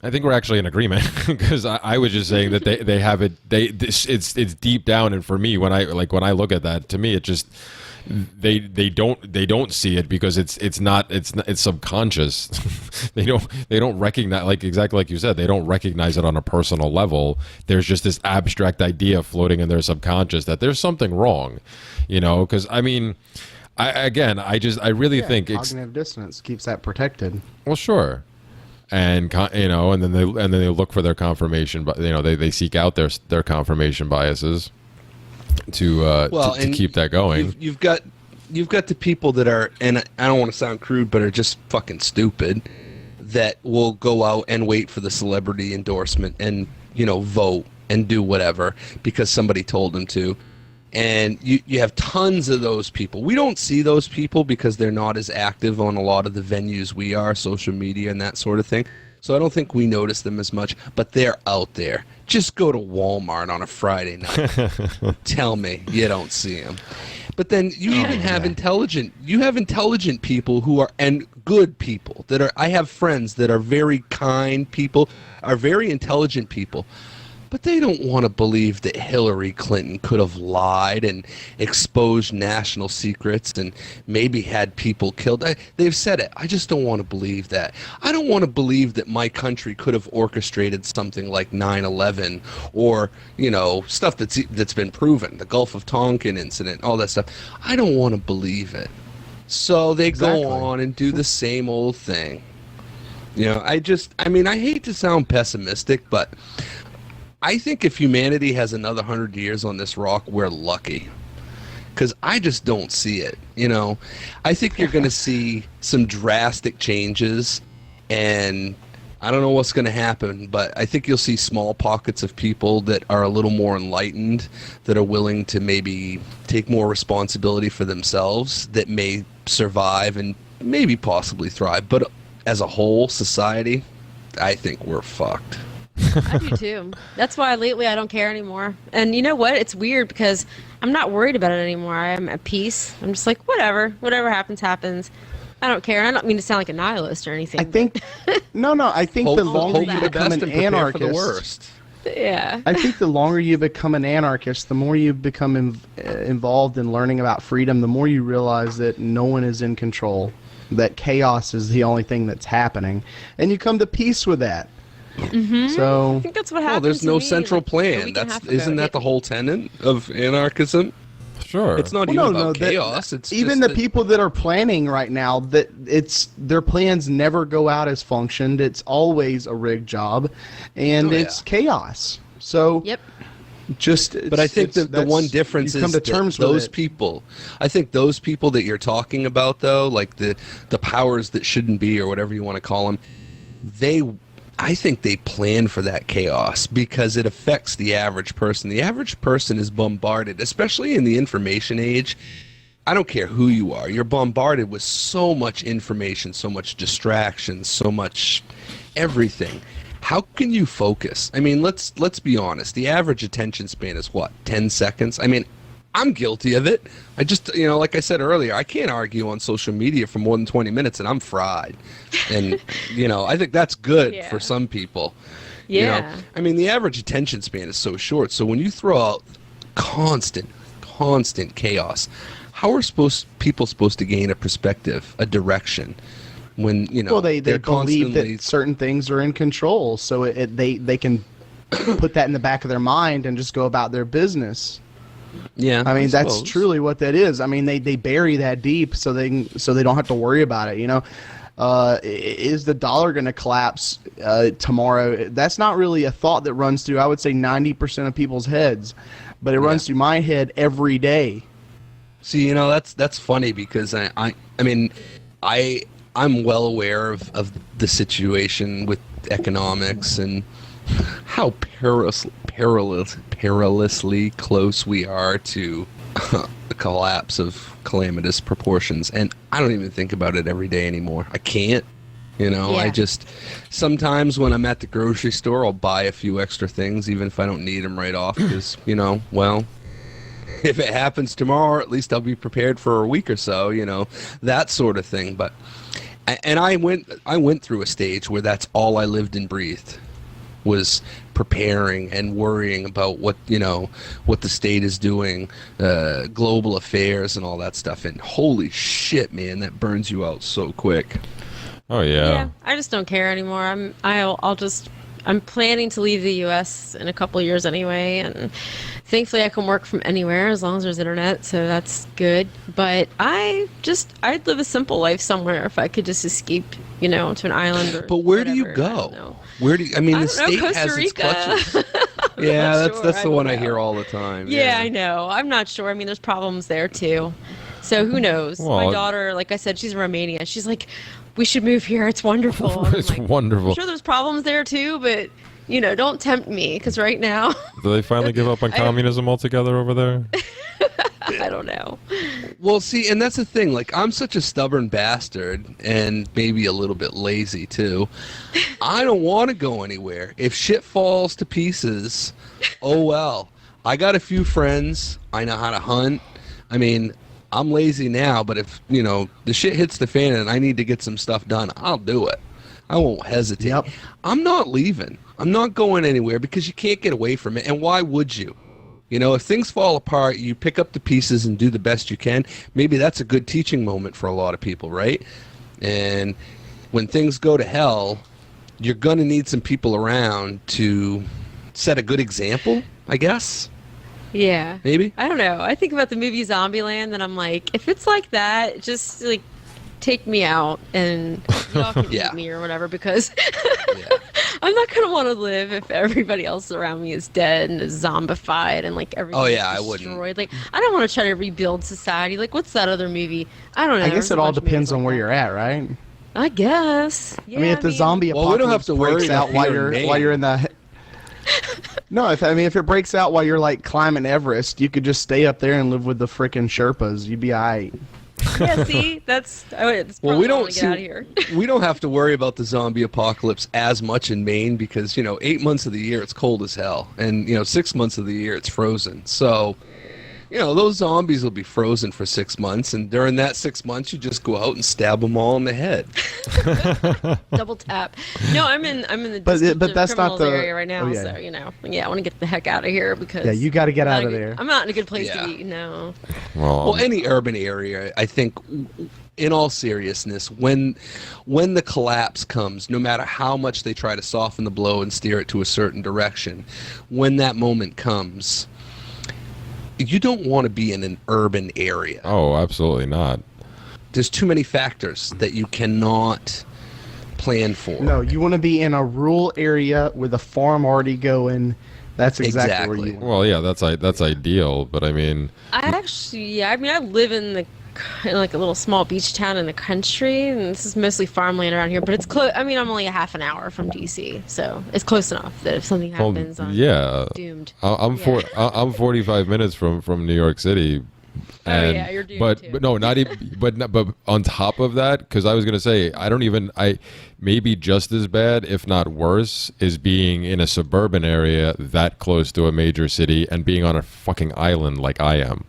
Speaker 4: I think we're actually in agreement, because I was just saying that they have it. It's deep down, and for me, when I look at that, to me it just they don't see it because it's subconscious. they don't recognize, like exactly like you said, they don't recognize it on a personal level. There's just this abstract idea floating in their subconscious that there's something wrong, because I mean. I really think
Speaker 5: cognitive dissonance keeps that protected.
Speaker 4: Well, sure. And and then they look for their confirmation, but they seek out their confirmation biases to keep that going.
Speaker 2: You've got the people that are, and I don't want to sound crude, but are just fucking stupid, that will go out and wait for the celebrity endorsement and vote and do whatever because somebody told them to. And you have tons of those people. We don't see those people because they're not as active on a lot of the venues we are, social media and that sort of thing. So I don't think we notice them as much, but they're out there. Just go to Walmart on a Friday night. Tell me you don't see them. But then you even have intelligent people who are, and good people that are, I have friends that are very kind people, are very intelligent people. But they don't want to believe that Hillary Clinton could have lied and exposed national secrets and maybe had people killed. They've said it. I just don't want to believe that. I don't want to believe that my country could have orchestrated something like 9/11 or, stuff that's been proven, the Gulf of Tonkin incident, all that stuff. I don't want to believe it. So they go on and do the same old thing. I hate to sound pessimistic, but I think if humanity has another 100 years on this rock, we're lucky. Because I just don't see it, I think you're going to see some drastic changes, and I don't know what's going to happen, but I think you'll see small pockets of people that are a little more enlightened, that are willing to maybe take more responsibility for themselves, that may survive and maybe possibly thrive. But as a whole society, I think we're fucked.
Speaker 3: I do too. That's why lately I don't care anymore. And you know what? It's weird because I'm not worried about it anymore. I'm at peace. I'm just like, whatever happens, happens. I don't care. I don't mean to sound like a nihilist or anything.
Speaker 5: I think, no. I think the longer you become an anarchist,
Speaker 3: Yeah.
Speaker 5: I think the longer you become an anarchist, the more you become involved in learning about freedom, the more you realize that no one is in control, that chaos is the only thing that's happening, and you come to peace with that. So
Speaker 3: I think that's what
Speaker 2: Well,
Speaker 3: happened.
Speaker 2: there's
Speaker 3: to
Speaker 2: no
Speaker 3: me,
Speaker 2: central
Speaker 3: like, a
Speaker 2: plan.
Speaker 3: week and a half
Speaker 2: Isn't
Speaker 3: ago.
Speaker 2: that the whole tenet of anarchism?
Speaker 4: Sure.
Speaker 2: It's not
Speaker 5: Well,
Speaker 2: even
Speaker 5: no,
Speaker 2: about
Speaker 5: that-
Speaker 2: chaos. It's
Speaker 5: even
Speaker 2: just
Speaker 5: the
Speaker 2: that-
Speaker 5: people that are planning right now, that their plans never go out as functioned. It's always a rigged job, and
Speaker 2: Oh,
Speaker 5: it's
Speaker 2: yeah.
Speaker 5: chaos. So
Speaker 3: Yep.
Speaker 2: But I think the one difference
Speaker 5: you come
Speaker 2: is
Speaker 5: to terms
Speaker 2: that
Speaker 5: with
Speaker 2: those
Speaker 5: it.
Speaker 2: people. I think those people that you're talking about, though, like the powers that shouldn't be, or whatever you want to call them, I think they plan for that chaos because it affects the average person. The average person is bombarded, especially in the information age. I don't care who you are. You're bombarded with so much information, so much distraction, so much everything. How can you focus? I mean, let's be honest. The average attention span is what, 10 seconds? I mean, I'm guilty of it. I just, like I said earlier, I can't argue on social media for more than 20 minutes and I'm fried. And, I think that's good
Speaker 3: Yeah.
Speaker 2: for some people.
Speaker 3: Yeah.
Speaker 2: I mean, the average attention span is so short. So when you throw out constant chaos, how are people supposed to gain a perspective, a direction? When
Speaker 5: Well, they
Speaker 2: they're
Speaker 5: believe
Speaker 2: constantly-
Speaker 5: that certain things are in control, so they can put that in the back of their mind and just go about their business.
Speaker 2: Yeah,
Speaker 5: I mean, that's
Speaker 2: suppose.
Speaker 5: truly what that is. I mean, they bury that deep so they don't have to worry about it. Is the dollar going to collapse tomorrow? That's not really a thought that runs through, I would say, 90% of people's heads, but it runs through my head every day.
Speaker 2: See, that's funny because I'm well aware of the situation with economics and how perilously close we are to the collapse of calamitous proportions. And I don't even think about it every day anymore. I can't. I
Speaker 3: Yeah.
Speaker 2: just sometimes when I'm at the grocery store, I'll buy a few extra things, even if I don't need them right off, because if it happens tomorrow, at least I'll be prepared for a week or so, that sort of thing. But I went through a stage where that's all I lived and breathed, was preparing and worrying about what the state is doing, global affairs and all that stuff. And holy shit, man, that burns you out so quick.
Speaker 4: Oh yeah.
Speaker 3: I just don't care anymore. I'm planning to leave the U.S. in a couple of years anyway, and thankfully I can work from anywhere as long as there's internet, so that's good. But I'd live a simple life somewhere if I could just escape, to an island. Or
Speaker 2: But where do you
Speaker 3: whatever. I don't
Speaker 2: go?
Speaker 3: know.
Speaker 2: Where do you, I mean,
Speaker 3: I
Speaker 2: the
Speaker 3: don't know,
Speaker 2: state
Speaker 3: Costa
Speaker 2: has its
Speaker 3: Rica.
Speaker 2: clutches. Yeah, that's
Speaker 3: Sure,
Speaker 2: the one I
Speaker 3: don't
Speaker 2: hear
Speaker 3: know.
Speaker 2: all the time.
Speaker 3: Yeah, I know. I'm not sure. I mean, there's problems there too. So who knows?
Speaker 4: Well,
Speaker 3: My daughter, like I said, she's in Romania. She's like, we should move here. It's wonderful. And I'm
Speaker 4: It's
Speaker 3: like,
Speaker 4: wonderful.
Speaker 3: I'm sure there's problems there too, but don't tempt me because right now,
Speaker 4: Do they finally give up on communism altogether over there?
Speaker 3: I don't know.
Speaker 2: Well, see, and that's the thing. Like, I'm such a stubborn bastard, and maybe a little bit lazy too. I don't want to go anywhere. If shit falls to pieces, oh well. I got a few friends. I know how to hunt. I mean, I'm lazy now, but if the shit hits the fan and I need to get some stuff done, I'll do it. I won't hesitate.
Speaker 5: Yep.
Speaker 2: I'm not leaving. I'm not going anywhere because you can't get away from it. And why would you? If things fall apart, you pick up the pieces and do the best you can. Maybe that's a good teaching moment for a lot of people, right? And when things go to hell, you're going to need some people around to set a good example, I guess.
Speaker 3: Yeah.
Speaker 2: Maybe.
Speaker 3: I don't know. I think about the movie Zombieland, and I'm like, if it's like that, just like take me out and y'all can
Speaker 2: Yeah.
Speaker 3: eat me or whatever, because
Speaker 2: Yeah.
Speaker 3: I'm not gonna want to live if everybody else around me is dead and is zombified and like everything.
Speaker 2: Oh, yeah, I wouldn't.
Speaker 3: destroyed. Like, I don't want to try to rebuild society. Like, what's that other movie? I don't know.
Speaker 5: I
Speaker 3: There's
Speaker 5: guess
Speaker 3: a
Speaker 5: it all
Speaker 3: bunch of
Speaker 5: depends
Speaker 3: movies
Speaker 5: on
Speaker 3: like
Speaker 5: where
Speaker 3: that.
Speaker 5: you're at, right?
Speaker 3: I guess. Yeah,
Speaker 5: I mean, if the zombie
Speaker 2: Well, we don't have
Speaker 5: apocalypse
Speaker 2: to worry
Speaker 5: breaks out
Speaker 2: about
Speaker 5: while
Speaker 2: your
Speaker 5: you're
Speaker 2: name.
Speaker 5: in the no, if it breaks out while you're like climbing Everest, you could just stay up there and live with the frickin' Sherpas. You'd be alright.
Speaker 3: Yeah, see, that's. It's
Speaker 2: Well,
Speaker 3: probably
Speaker 2: we
Speaker 3: why I
Speaker 2: don't
Speaker 3: wanna get out of here.
Speaker 2: we don't have to worry about the zombie apocalypse as much in Maine because 8 months of the year it's cold as hell, and 6 months of the year it's frozen. So, You know, those zombies will be frozen for 6 months, and during that 6 months, you just go out and stab them all in the head.
Speaker 3: Double tap. No, I'm in the
Speaker 5: But that's not
Speaker 3: criminals
Speaker 5: the
Speaker 3: area right now.
Speaker 5: oh, yeah.
Speaker 3: So I want to get the heck out of here because
Speaker 5: Yeah, you got to get out of there.
Speaker 3: I'm not in a good place
Speaker 2: Yeah.
Speaker 3: to be. No.
Speaker 2: Well, any urban area, I think, in all seriousness, when the collapse comes, no matter how much they try to soften the blow and steer it to a certain direction, when that moment comes, you don't want to be in an urban area.
Speaker 4: Oh, absolutely not.
Speaker 2: There's too many factors that you cannot plan for.
Speaker 5: No, you want to be in a rural area with a farm already going. That's exactly where you want.
Speaker 4: Well, yeah, that's ideal, but I mean,
Speaker 3: I live in like a little small beach town in the country, and this is mostly farmland around here. But it's close. I mean, I'm only a half an hour from DC, so it's close enough that if something happens, I'm doomed.
Speaker 4: I'm 45 minutes from New York City. And,
Speaker 3: you're doomed
Speaker 4: but
Speaker 3: too.
Speaker 4: but no, not even. But on top of that, because I was gonna say, I maybe just as bad, if not worse, is being in a suburban area that close to a major city and being on a fucking island like I am.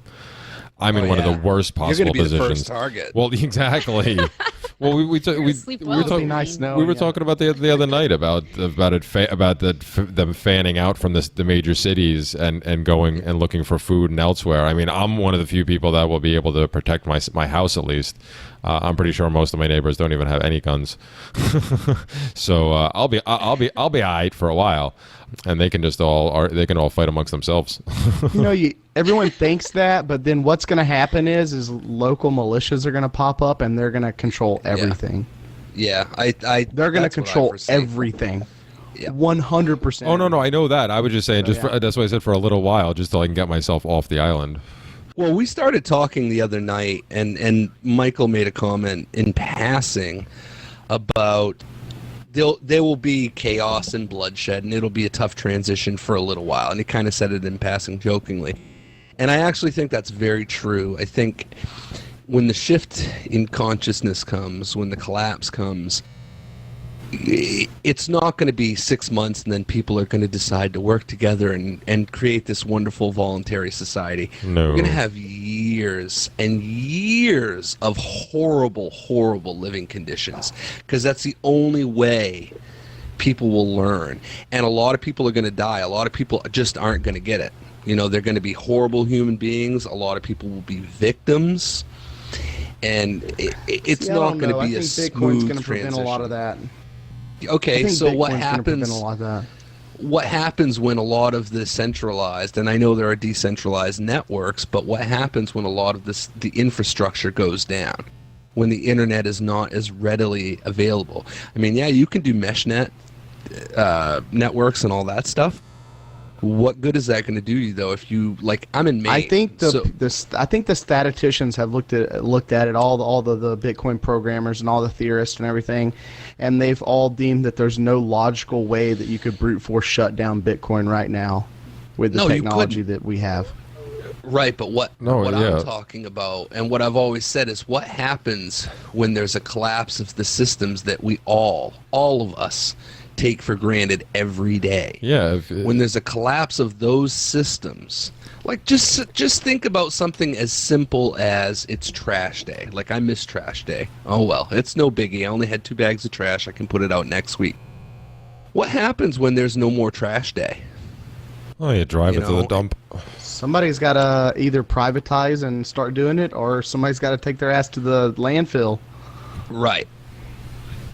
Speaker 4: I'm in one of the worst possible
Speaker 2: You're gonna be
Speaker 4: positions.
Speaker 2: the first target.
Speaker 4: Well, exactly. Well, we were talking about the other night about them fanning out from the major cities and going and looking for food and elsewhere. I mean, I'm one of the few people that will be able to protect my house at least. I'm pretty sure most of my neighbors don't even have any guns, so I'll be alright for a while, and they can all fight amongst themselves.
Speaker 5: Everyone thinks that, but then what's going to happen is local militias are going to pop up and they're going to control everything.
Speaker 2: Yeah,
Speaker 5: they're going to control everything.
Speaker 2: Yeah.
Speaker 5: 100%.
Speaker 4: Oh no, I know that. I was just saying, that's why I said for a little while, just till I can get myself off the island.
Speaker 2: Well, we started talking the other night, and Michael made a comment in passing about there will be chaos and bloodshed, and it'll be a tough transition for a little while. And he kind of said it in passing jokingly. And I actually think that's very true. I think when the shift in consciousness comes, when the collapse comes, it's not going to be 6 months and then people are going to decide to work together and create this wonderful voluntary society.
Speaker 4: No.
Speaker 2: We're going to have years and years of horrible, horrible living conditions, because that's the only way people will learn. And a lot of people are going to die. A lot of people just aren't going to get it. They're going to be horrible human beings. A lot of people will be victims. And it's not going to be a smooth
Speaker 5: Bitcoin's going to
Speaker 2: transition.
Speaker 5: prevent a lot of that.
Speaker 2: Okay, so what
Speaker 5: Bitcoin's gonna prevent
Speaker 2: happens?
Speaker 5: a lot of that.
Speaker 2: What happens when a lot of the centralized, and I know there are decentralized networks, but what happens when a lot of the infrastructure goes down, when the internet is not as readily available? I mean, yeah, you can do mesh networks and all that stuff. What good is that going to do you though? If you I'm in Maine.
Speaker 5: I think the statisticians have looked at it, all the Bitcoin programmers and all the theorists and everything, and they've all deemed that there's no logical way that you could brute force shut down Bitcoin right now with the technology that we have.
Speaker 2: Right, but what I'm talking about, and what I've always said, is what happens when there's a collapse of the systems that we all of us, take for granted every day.
Speaker 4: Yeah.
Speaker 2: When there's a collapse of those systems, just think about something as simple as it's trash day. I miss trash day. Oh well, it's no biggie. I only had 2 bags of trash. I can put it out next week. What happens when there's no more trash day?
Speaker 4: Oh, you drive it to the dump.
Speaker 5: Somebody's got to either privatize and start doing it, or somebody's got to take their ass to the landfill.
Speaker 2: Right.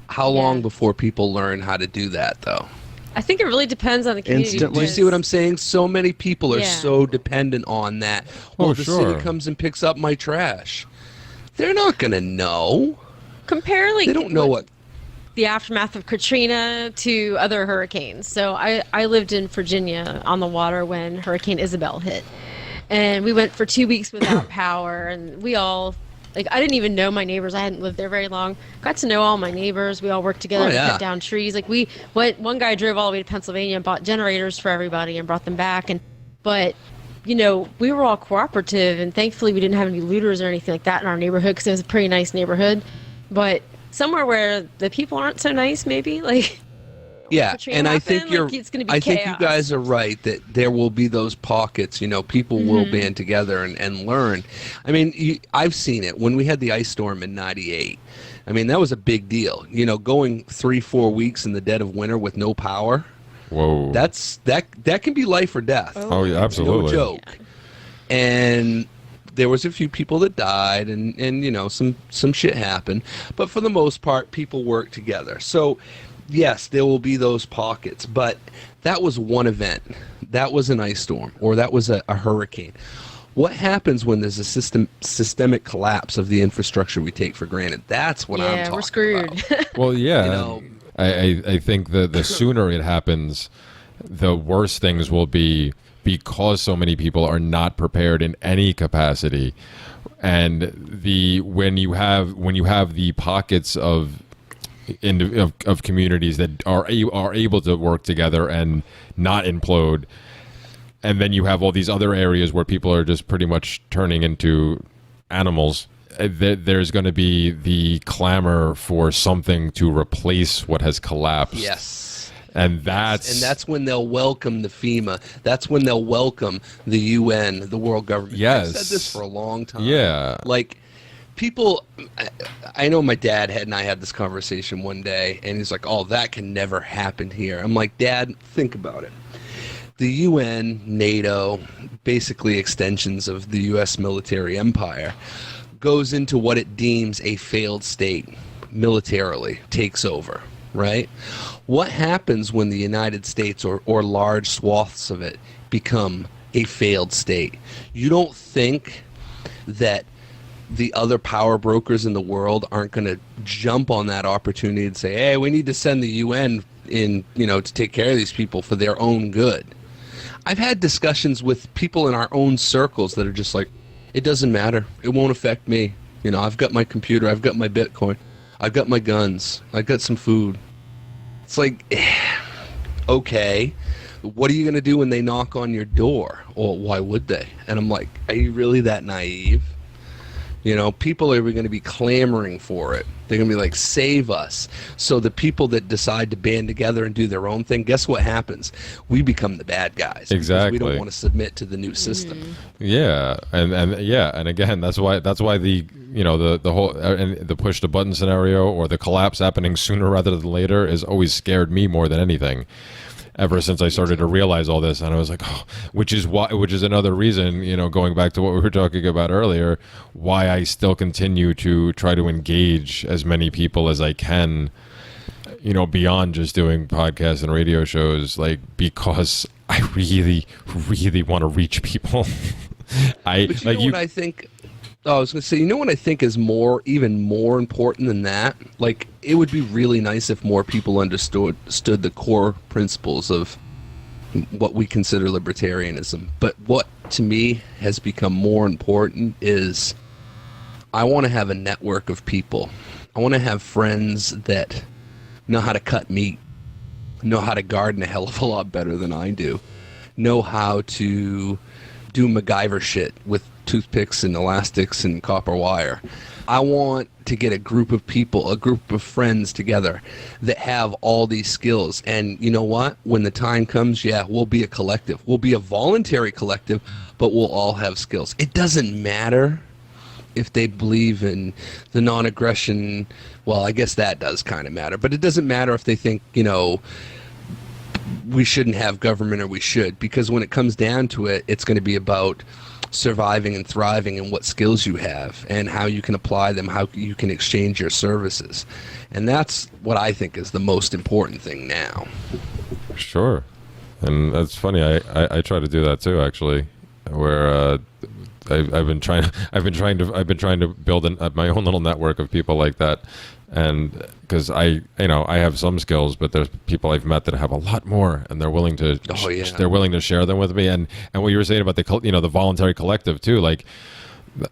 Speaker 2: How long before people learn how to do that, though?
Speaker 3: I think it really depends on the community.
Speaker 2: Do you see what I'm saying? So many people are so dependent on that. Well, the city comes and picks up my trash. They're not going to know.
Speaker 3: Compare,
Speaker 2: they don't know what
Speaker 3: the aftermath of Katrina to other hurricanes. So I lived in Virginia on the water when Hurricane Isabel hit. And we went for 2 weeks without power, and we all... I didn't even know my neighbors. I hadn't lived there very long. Got to know all my neighbors. We all worked together to cut down trees. One guy drove all the way to Pennsylvania and bought generators for everybody and brought them back. But we were all cooperative, and thankfully we didn't have any looters or anything like that in our neighborhood, because it was a pretty nice neighborhood. But somewhere where the people aren't so nice, maybe,
Speaker 2: Yeah,
Speaker 3: portrayal
Speaker 2: and I
Speaker 3: happen.
Speaker 2: think you're.
Speaker 3: Like, it's going to be
Speaker 2: I
Speaker 3: chaos.
Speaker 2: think you guys are right that there will be those pockets. You know, people will band together and learn. I mean, I've seen it when we had the ice storm in '98. I mean, that was a big deal. You know, going 3-4 weeks in the dead of winter with no power.
Speaker 4: Whoa.
Speaker 2: That can be life or death.
Speaker 4: Oh, yeah, absolutely.
Speaker 2: No joke.
Speaker 3: Yeah.
Speaker 2: And there was a few people that died, and you know, some shit happened, but for the most part people worked together. So yes, there will be those pockets, but that was one event. That was an ice storm, or that was a hurricane. What happens when there's a systemic collapse of the infrastructure we take for granted? That's what I'm talking
Speaker 3: we're screwed.
Speaker 2: about.
Speaker 4: Well, yeah.
Speaker 2: You know,
Speaker 4: I think the sooner it happens, the worse things will be, because so many people are not prepared in any capacity. And when you have the pockets of communities that are able to work together and not implode, and then you have all these other areas where people are just pretty much turning into animals, there's going to be the clamor for something to replace what has collapsed.
Speaker 2: yes.
Speaker 4: And that's
Speaker 2: when they'll welcome the FEMA. That's when they'll welcome the UN, the world government.
Speaker 4: Yes.
Speaker 2: I've said this for a long time.
Speaker 4: Yeah.
Speaker 2: Like, people, I know my dad and I had this conversation one day, and he's like, oh, that can never happen here. I'm like, Dad, think about it. The UN, NATO, basically extensions of the U.S. military empire, goes into what it deems a failed state militarily, takes over, right? What happens when the United States or large swaths of it become a failed state? You don't think that the other power brokers in the world aren't going to jump on that opportunity and say, hey, we need to send the UN in, you know, to take care of these people for their own good? I've had discussions with people in our own circles that are just like, it doesn't matter. It won't affect me. You know, I've got my computer. I've got my Bitcoin. I've got my guns. I've got some food. It's like, okay, what are you going to do when they knock on your door? Or why would they? And I'm like, are you really that naive? You know, people are going to be clamoring for it. They're going to be like, save us. So the people that decide to band together and do their own thing, guess what happens? We become the bad guys.
Speaker 4: Exactly.
Speaker 2: We don't want to submit to the new system.
Speaker 4: Yeah, and again, that's why the the whole and the push the button scenario, or the collapse happening sooner rather than later, has always scared me more than anything. Ever since I started to realize all this, and I was like, oh, which is another reason, you know, going back to what we were talking about earlier, why I still continue to try to engage as many people as I can, you know, beyond just doing podcasts and radio shows, like, because I really, really want to reach people.
Speaker 2: But you know what I think? Oh, I was going to say, you know what I think is even more important than that? Like, it would be really nice if more people understood the core principles of what we consider libertarianism. But what, to me, has become more important is I want to have a network of people. I want to have friends that know how to cut meat, know how to garden a hell of a lot better than I do, know how to do MacGyver shit with toothpicks and elastics and copper wire. I want to get a group of people, a group of friends together that have all these skills. And you know what? When the time comes, yeah, we'll be a collective. We'll be a voluntary collective, but we'll all have skills. It doesn't matter if they believe in the non-aggression. Well, I guess that does kind of matter. But it doesn't matter if they think, you know, we shouldn't have government or we should. Because when it comes down to it, it's going to be about surviving and thriving and what skills you have and how you can apply them, how you can exchange your services. And that's what I think is the most important thing now.
Speaker 4: Sure. And that's funny. I try to do that too, actually, where I've been trying to build my own little network of people like that. And because I have some skills, but there's people I've met that have a lot more, and they're willing to share them with me. And what you were saying about the voluntary collective too, like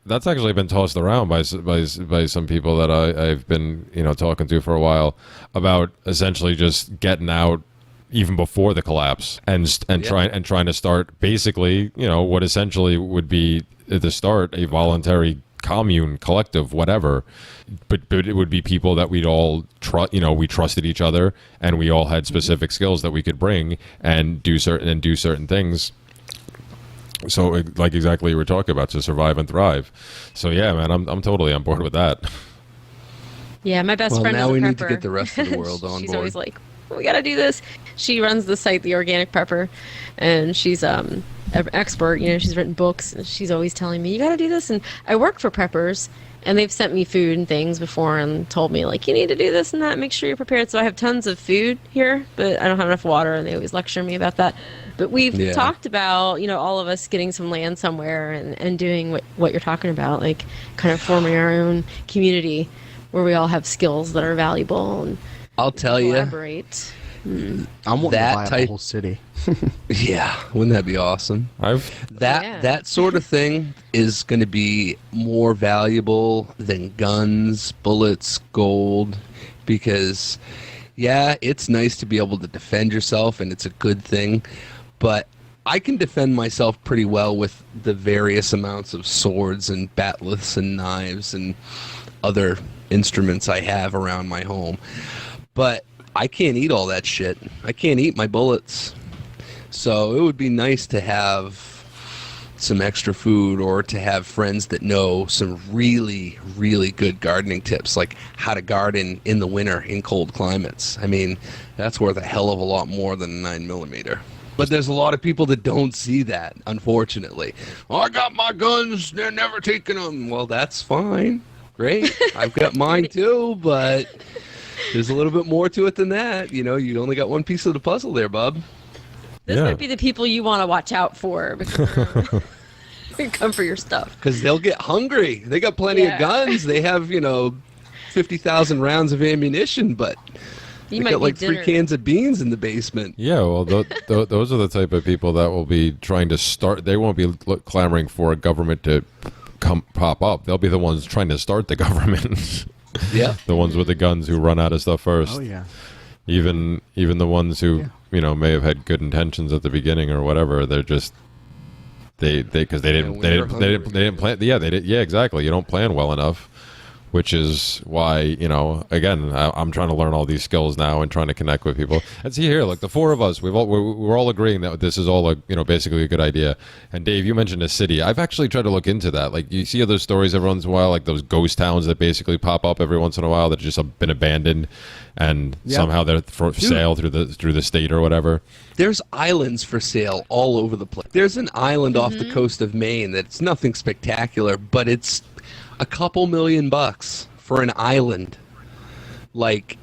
Speaker 4: that's actually been tossed around by some people that I've been talking to for a while about essentially just getting out even before the collapse and trying to start basically what essentially would be to start a voluntary commune, collective, whatever. But it would be people that we'd all trust. You know, we trusted each other, and we all had specific skills that we could bring and do certain things. So, like exactly what you were talking about, to survive and thrive. So yeah, man, I'm totally on board with that.
Speaker 3: Yeah, my best friend is a
Speaker 2: now we
Speaker 3: prepper.
Speaker 2: need to get the rest of the world on
Speaker 3: She's
Speaker 2: board.
Speaker 3: always like, we got to do this. She runs the site, The Organic Prepper, and she's an expert. You know, she's written books, and she's always telling me, you got to do this. And I work for preppers, and they've sent me food and things before and told me, like, you need to do this and that. Make sure you're prepared. So I have tons of food here, but I don't have enough water, and they always lecture me about that. But we've talked about, you know, all of us getting some land somewhere and doing what you're talking about, like kind of forming our own community where we all have skills that are valuable and
Speaker 2: I'll tell you,
Speaker 3: collaborate.
Speaker 5: I'm wanting
Speaker 2: That
Speaker 5: to buy up
Speaker 2: type-
Speaker 5: the whole city.
Speaker 2: yeah, wouldn't that be awesome? That sort of thing is going to be more valuable than guns, bullets, gold, because yeah, it's nice to be able to defend yourself, and it's a good thing, but I can defend myself pretty well with the various amounts of swords and batleths and knives and other instruments I have around my home. But I can't eat all that shit. I can't eat my bullets. So it would be nice to have some extra food, or to have friends that know some really, really good gardening tips, like how to garden in the winter in cold climates. I mean, that's worth a hell of a lot more than a 9mm. But there's a lot of people that don't see that, unfortunately. Oh, I got my guns, they're never taking them. Well, that's fine. Great. I've got mine too, but there's a little bit more to it than that. You know, you only got one piece of the puzzle there, bub.
Speaker 3: This might be the people you want to watch out for, because they come for your stuff.
Speaker 2: Because they'll get hungry. They got plenty of guns. They have, 50,000 rounds of ammunition, but they got like 3 cans of beans in the basement.
Speaker 4: Yeah, well, those are the type of people that will be trying to start. They won't be clamoring for a government to pop up. They'll be the ones trying to start the government.
Speaker 2: Yeah,
Speaker 4: the ones with the guns who run out of stuff first.
Speaker 5: Oh yeah.
Speaker 4: Even the ones who may have had good intentions at the beginning or whatever. They're just because they didn't plan. Yeah, they did. Yeah, exactly. You don't plan well enough. Which is why, again, I'm trying to learn all these skills now and trying to connect with people. And see here, look, the four of us, we're all agreeing that this is all basically a good idea. And Dave, you mentioned a city. I've actually tried to look into that. Like, you see other stories every once in a while, like those ghost towns that basically pop up every once in a while that just have been abandoned, and somehow they're for sale through the state or whatever.
Speaker 2: There's islands for sale all over the place. There's an island off the coast of Maine that's nothing spectacular, but it's a couple $1,000,000 for an island. Like,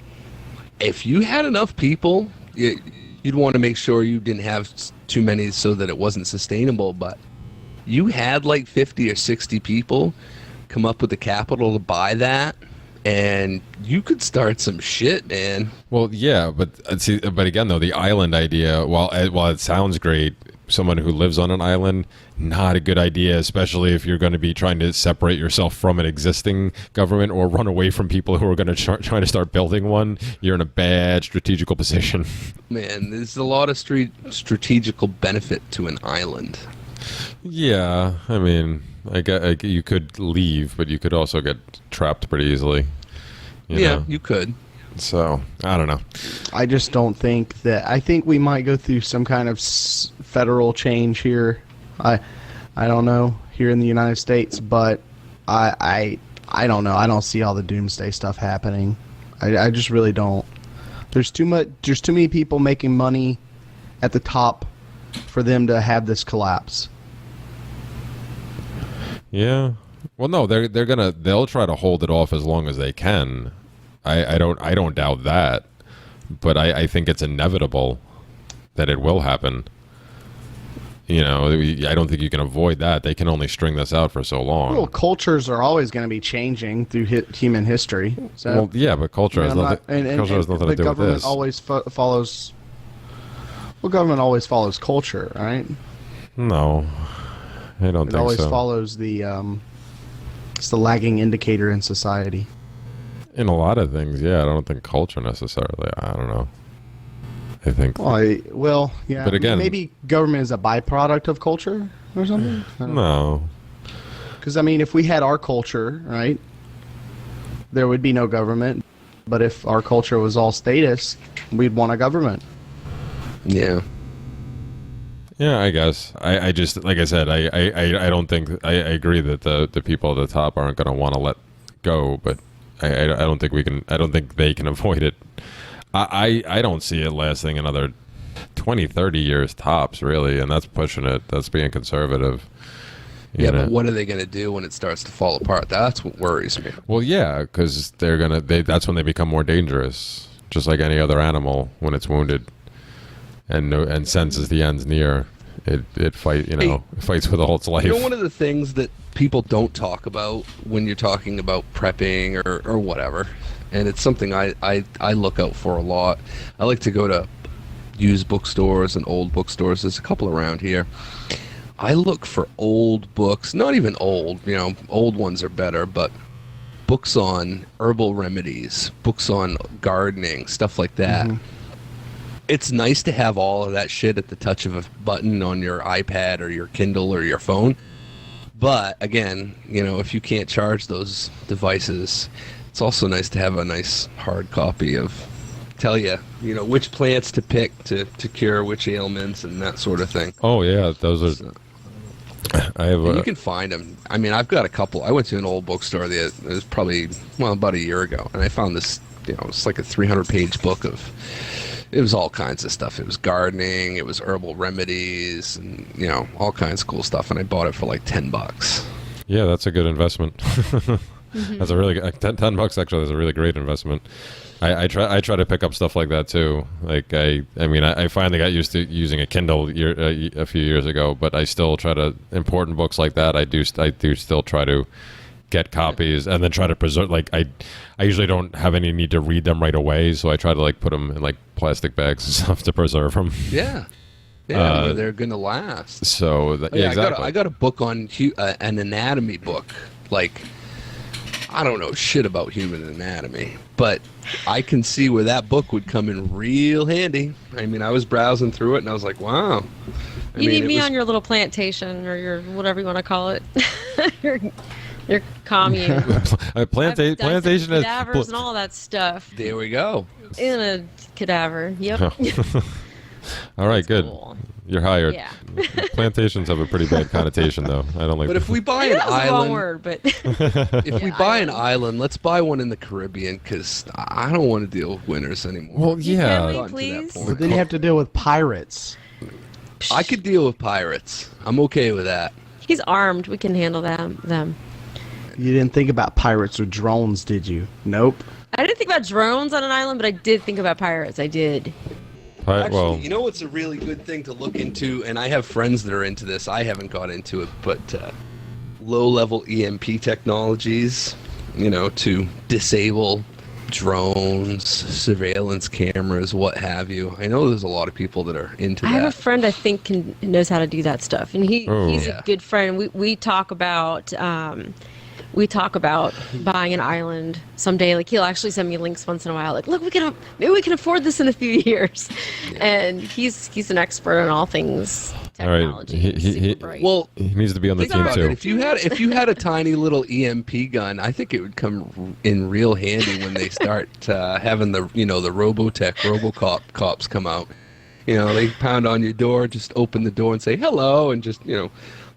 Speaker 2: if you had enough people, you'd want to make sure you didn't have too many so that it wasn't sustainable, but you had like 50 or 60 people come up with the capital to buy that, and you could start some shit, man.
Speaker 4: Well, yeah, but again, though, the island idea, while it sounds great, someone who lives on an island, not a good idea, especially if you're going to be trying to separate yourself from an existing government or run away from people who are going to try to start building one. You're in a bad strategical position.
Speaker 2: Man, there's a lot of strategical benefit to an island.
Speaker 4: Yeah, I mean, I guess you could leave, but you could also get trapped pretty easily. You know?
Speaker 2: You could.
Speaker 4: So, I don't know.
Speaker 5: I just don't think that. I think we might go through some kind of federal change here. I don't know, here in the United States, but I don't know. I don't see all the doomsday stuff happening. I just really don't. There's too many people making money at the top for them to have this collapse.
Speaker 4: Yeah. Well, no, they'll try to hold it off as long as they can. I don't doubt that, but I think it's inevitable that it will happen. I don't think you can avoid that. They can only string this out for so long.
Speaker 5: Well, cultures are always going to be changing through human history. So,
Speaker 4: well, yeah, but culture has nothing to do with
Speaker 5: the government
Speaker 4: this.
Speaker 5: always follows. Well, government always follows culture, right?
Speaker 4: No, I don't think so.
Speaker 5: It always follows the. It's the lagging indicator in society.
Speaker 4: In a lot of things, yeah. I don't think culture necessarily. I don't know. I think.
Speaker 5: Well, yeah.
Speaker 4: But again,
Speaker 5: maybe government is a byproduct of culture or something.
Speaker 4: No.
Speaker 5: Because, I mean, if we had our culture, right, there would be no government. But if our culture was all statist, we'd want a government.
Speaker 2: Yeah.
Speaker 4: Yeah, I guess. I just, like I said, I don't think, I agree that the people at the top aren't going to want to let go, but I don't think I don't think they can avoid it. I don't see it lasting another 20, 30 years tops, really, and that's pushing it. That's being conservative.
Speaker 2: Yeah, but what are they going to do when it starts to fall apart? That's what worries me.
Speaker 4: Well, yeah, because that's when they become more dangerous, just like any other animal when it's wounded and senses the end's near. It fights with all its life.
Speaker 2: You know, one of the things that people don't talk about when you're talking about prepping or whatever, and it's something I look out for a lot. I like to go to used bookstores and old bookstores. There's a couple around here. I look for old books, not even old, old ones are better, but books on herbal remedies, books on gardening, stuff like that. Mm-hmm. It's nice to have all of that shit at the touch of a button on your iPad or your Kindle or your phone. But again, if you can't charge those devices, it's also nice to have a nice hard copy of tell you, which plants to pick to cure which ailments and that sort of thing.
Speaker 4: Oh yeah, those are.
Speaker 2: You can find them. I mean, I've got a couple. I went to an old bookstore it was probably about a year ago, and I found this. It's like a 300-page book of. It was all kinds of stuff. It was gardening. It was herbal remedies, and all kinds of cool stuff. And I bought it for like $10.
Speaker 4: Yeah, that's a good investment. That's a really $10 actually. Is a really great investment. I try to pick up stuff like that too. Like I finally got used to using a Kindle a few years ago, but I still try to important books like that. I do still try to get copies and then try to preserve. Like I usually don't have any need to read them right away, so I try to put them in plastic bags and stuff to preserve them.
Speaker 2: Yeah. Yeah, they're gonna last.
Speaker 4: So exactly.
Speaker 2: I got a book on an anatomy book. I don't know shit about human anatomy, but I can see where that book would come in real handy. I mean, I was browsing through it and I was like, wow.
Speaker 3: You need me on your little plantation or your whatever you want to call it. your commune.
Speaker 4: Plantation is
Speaker 3: cadavers and all that stuff.
Speaker 2: There we go.
Speaker 3: In a cadaver. Yep.
Speaker 4: All right, good.
Speaker 3: Cool.
Speaker 4: You're hired.
Speaker 3: Yeah.
Speaker 4: Plantations have a pretty bad connotation, though. I don't like.
Speaker 2: But if we buy an island,
Speaker 3: wrong word, but
Speaker 2: if we buy an island, let's buy one in the Caribbean because I don't want to deal with winters anymore.
Speaker 4: Well, yeah.
Speaker 3: Can we, please?
Speaker 5: But then you have to deal with pirates.
Speaker 2: I could deal with pirates. I'm okay with that.
Speaker 3: He's armed. We can handle them.
Speaker 5: You didn't think about pirates or drones, did you? Nope.
Speaker 3: I didn't think about drones on an island, but I did think about pirates. I did.
Speaker 2: Actually, you know what's a really good thing to look into, and I have friends that are into this. I haven't got into it, but low-level EMP technologies, to disable drones, surveillance cameras, what have you. I know there's a lot of people that are into that.
Speaker 3: I have a friend I think knows how to do that stuff, and he's a good friend. We talk about. We talk about buying an island someday. He'll actually send me links once in a while. Look, maybe we can afford this in a few years. Yeah. And he's an expert on all things technology.
Speaker 4: All right. He needs to be on the team too.
Speaker 2: If you had a tiny little EMP gun, I think it would come in real handy when they start having the Robotech, RoboCop cops come out. They pound on your door, just open the door and say hello, and just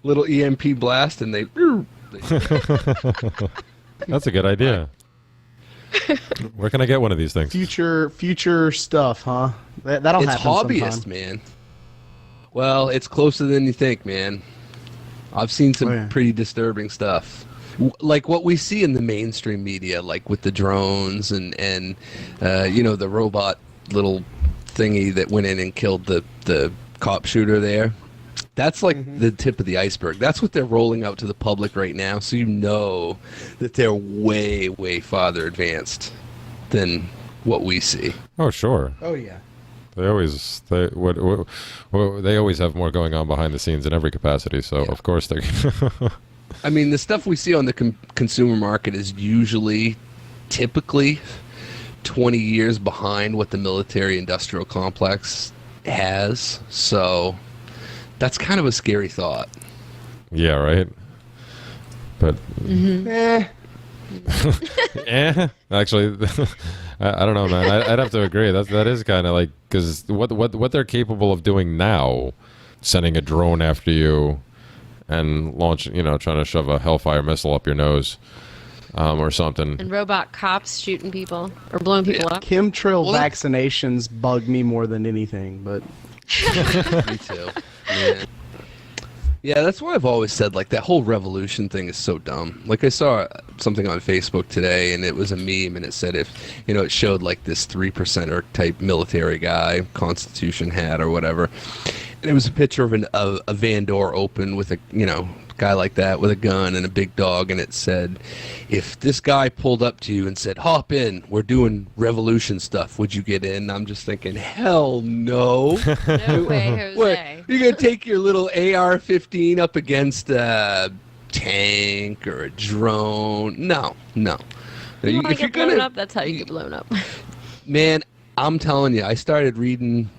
Speaker 2: little EMP blast, and they.
Speaker 4: That's a good idea. Where can I get one of these things?
Speaker 5: Future stuff, huh? That'll happen
Speaker 2: hobbyist,
Speaker 5: sometime.
Speaker 2: Man. Well, it's closer than you think, man. I've seen some pretty disturbing stuff. Like what we see in the mainstream media, like with the drones and the robot little thingy that went in and killed the cop shooter there. That's the tip of the iceberg. That's what they're rolling out to the public right now, so that they're way, way farther advanced than what we see.
Speaker 4: Oh, sure.
Speaker 5: Oh, yeah.
Speaker 4: They always have more going on behind the scenes in every capacity, so of course they're...
Speaker 2: I mean, the stuff we see on the consumer market is typically 20 years behind what the military-industrial complex has, so... That's kind of a scary thought.
Speaker 4: Yeah, right. But
Speaker 5: Eh.
Speaker 4: actually, I don't know, man. I'd have to agree. That is kind of like, because what they're capable of doing now, sending a drone after you and launch, trying to shove a Hellfire missile up your nose, or something.
Speaker 3: And robot cops shooting people or blowing people up.
Speaker 5: Chemtrail vaccinations bug me more than anything, but
Speaker 2: Me too. Yeah, that's why I've always said, like, that whole revolution thing is so dumb. Like, I saw something on Facebook today, and it was a meme, and it said it showed, like, this 3%er type military guy, Constitution hat or whatever, and it was a picture of a van door open with a, guy like that with a gun and a big dog, and it said, if this guy pulled up to you and said, hop in, we're doing revolution stuff, would you get in? I'm just thinking, hell no.
Speaker 3: No way, Jose.
Speaker 2: You're going to take your little AR-15 up against a tank or a drone? No.
Speaker 3: You want to get blown up? That's how you get blown up.
Speaker 2: Man, I'm telling you, I started reading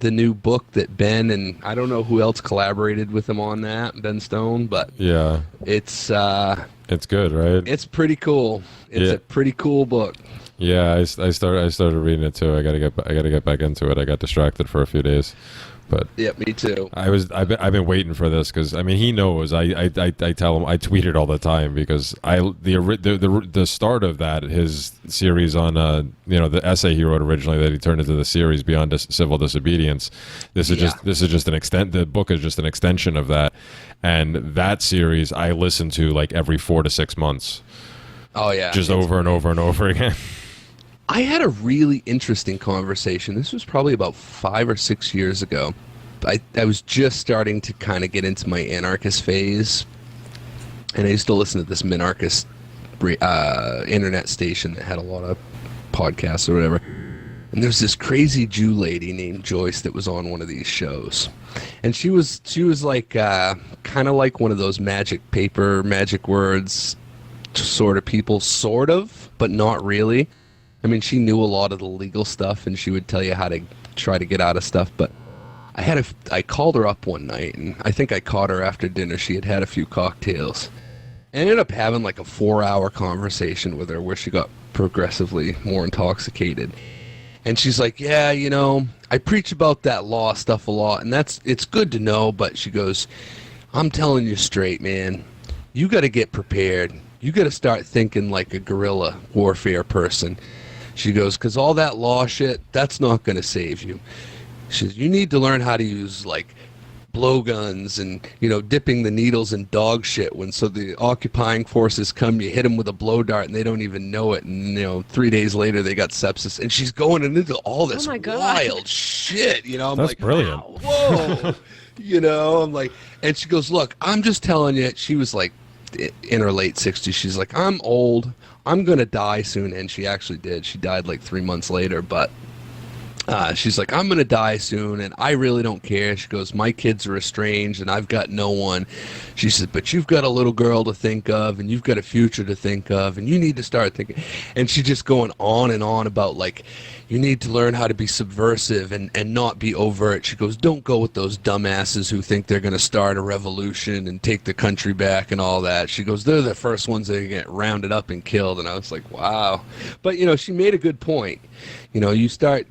Speaker 2: the new book that Ben, and I don't know who else collaborated with him on that, Ben Stone, but
Speaker 4: Yeah.
Speaker 2: it's
Speaker 4: good, right?
Speaker 2: it's pretty cool. It's a pretty cool book.
Speaker 4: Yeah, I started reading it too. I gotta get back into it. I got distracted for a few days, but
Speaker 2: Yeah, me too.
Speaker 4: I've been waiting for this because he knows. I tell him, I tweet it all the time because the start of that, his series on the essay he wrote originally that he turned into the series Beyond Civil Disobedience. This is just an extent. The book is just an extension of that, and that series I listen to like every 4 to 6 months.
Speaker 2: Oh yeah,
Speaker 4: Just over and over and over again.
Speaker 2: I had a really interesting conversation. This was probably about 5 or 6 years ago. I was just starting to kind of get into my anarchist phase, and I used to listen to this minarchist internet station that had a lot of podcasts or whatever. And there's this crazy Jew lady named Joyce that was on one of these shows, and she was like kind of like one of those magic words sort of people, sort of, but not really. I mean, she knew a lot of the legal stuff, and she would tell you how to try to get out of stuff. But I called her up one night, and I think I caught her after dinner. She had a few cocktails. I ended up having like a 4-hour conversation with her where she got progressively more intoxicated. And she's like, yeah, I preach about that law stuff a lot, and it's good to know, but she goes, I'm telling you straight, man, you got to get prepared. You got to start thinking like a guerrilla warfare person. She goes, because all that law shit, that's not going to save you. She says, you need to learn how to use, like, blowguns and, dipping the needles in dog shit so the occupying forces come, you hit them with a blow dart and they don't even know it. And, 3 days later, they got sepsis. And she's going into all this wild shit, I'm
Speaker 4: That's
Speaker 2: like,
Speaker 4: brilliant.
Speaker 2: Wow, whoa. I'm like, and she goes, look, I'm just telling you, she was like, in her late 60s, she's like, I'm old, I'm gonna die soon. And she actually did. She died like 3 months later, but she's like, I'm gonna die soon, and I really don't care. She goes, my kids are estranged and I've got no one. She said, but you've got a little girl to think of, and you've got a future to think of, and you need to start thinking. And she's just going on and on about, like, you need to learn how to be subversive and not be overt. She goes, don't go with those dumbasses who think they're going to start a revolution and take the country back and all that. She goes, they're the first ones that get rounded up and killed. And I was like, wow. But, she made a good point. You start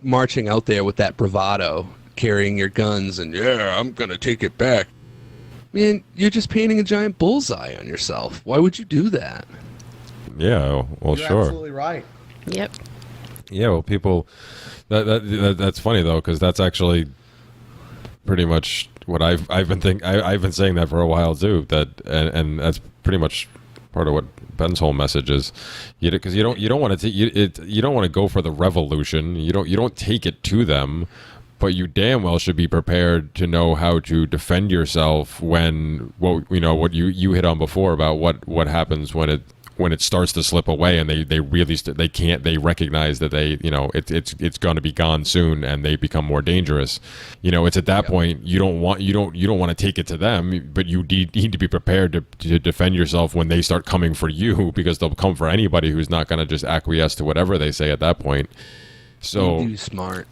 Speaker 2: marching out there with that bravado, carrying your guns, and, yeah, I'm going to take it back. Man, you're just painting a giant bullseye on yourself. Why would you do that?
Speaker 4: Yeah, well,
Speaker 5: you're
Speaker 4: sure.
Speaker 5: absolutely right.
Speaker 3: Yep.
Speaker 4: Yeah, well, people. That's funny though, because that's actually pretty much what I've been saying that for a while too. And that's pretty much part of what Ben's whole message is. Because you don't want to go for the revolution. You don't take it to them, but you damn well should be prepared to know how to defend yourself when what you hit on before about what happens when it starts to slip away and they recognize that it's going to be gone soon and they become more dangerous. It's at that point you don't want to take it to them, but you need to be prepared to defend yourself when they start coming for you, because they'll come for anybody who's not going to just acquiesce to whatever they say at that point. So
Speaker 2: You smart.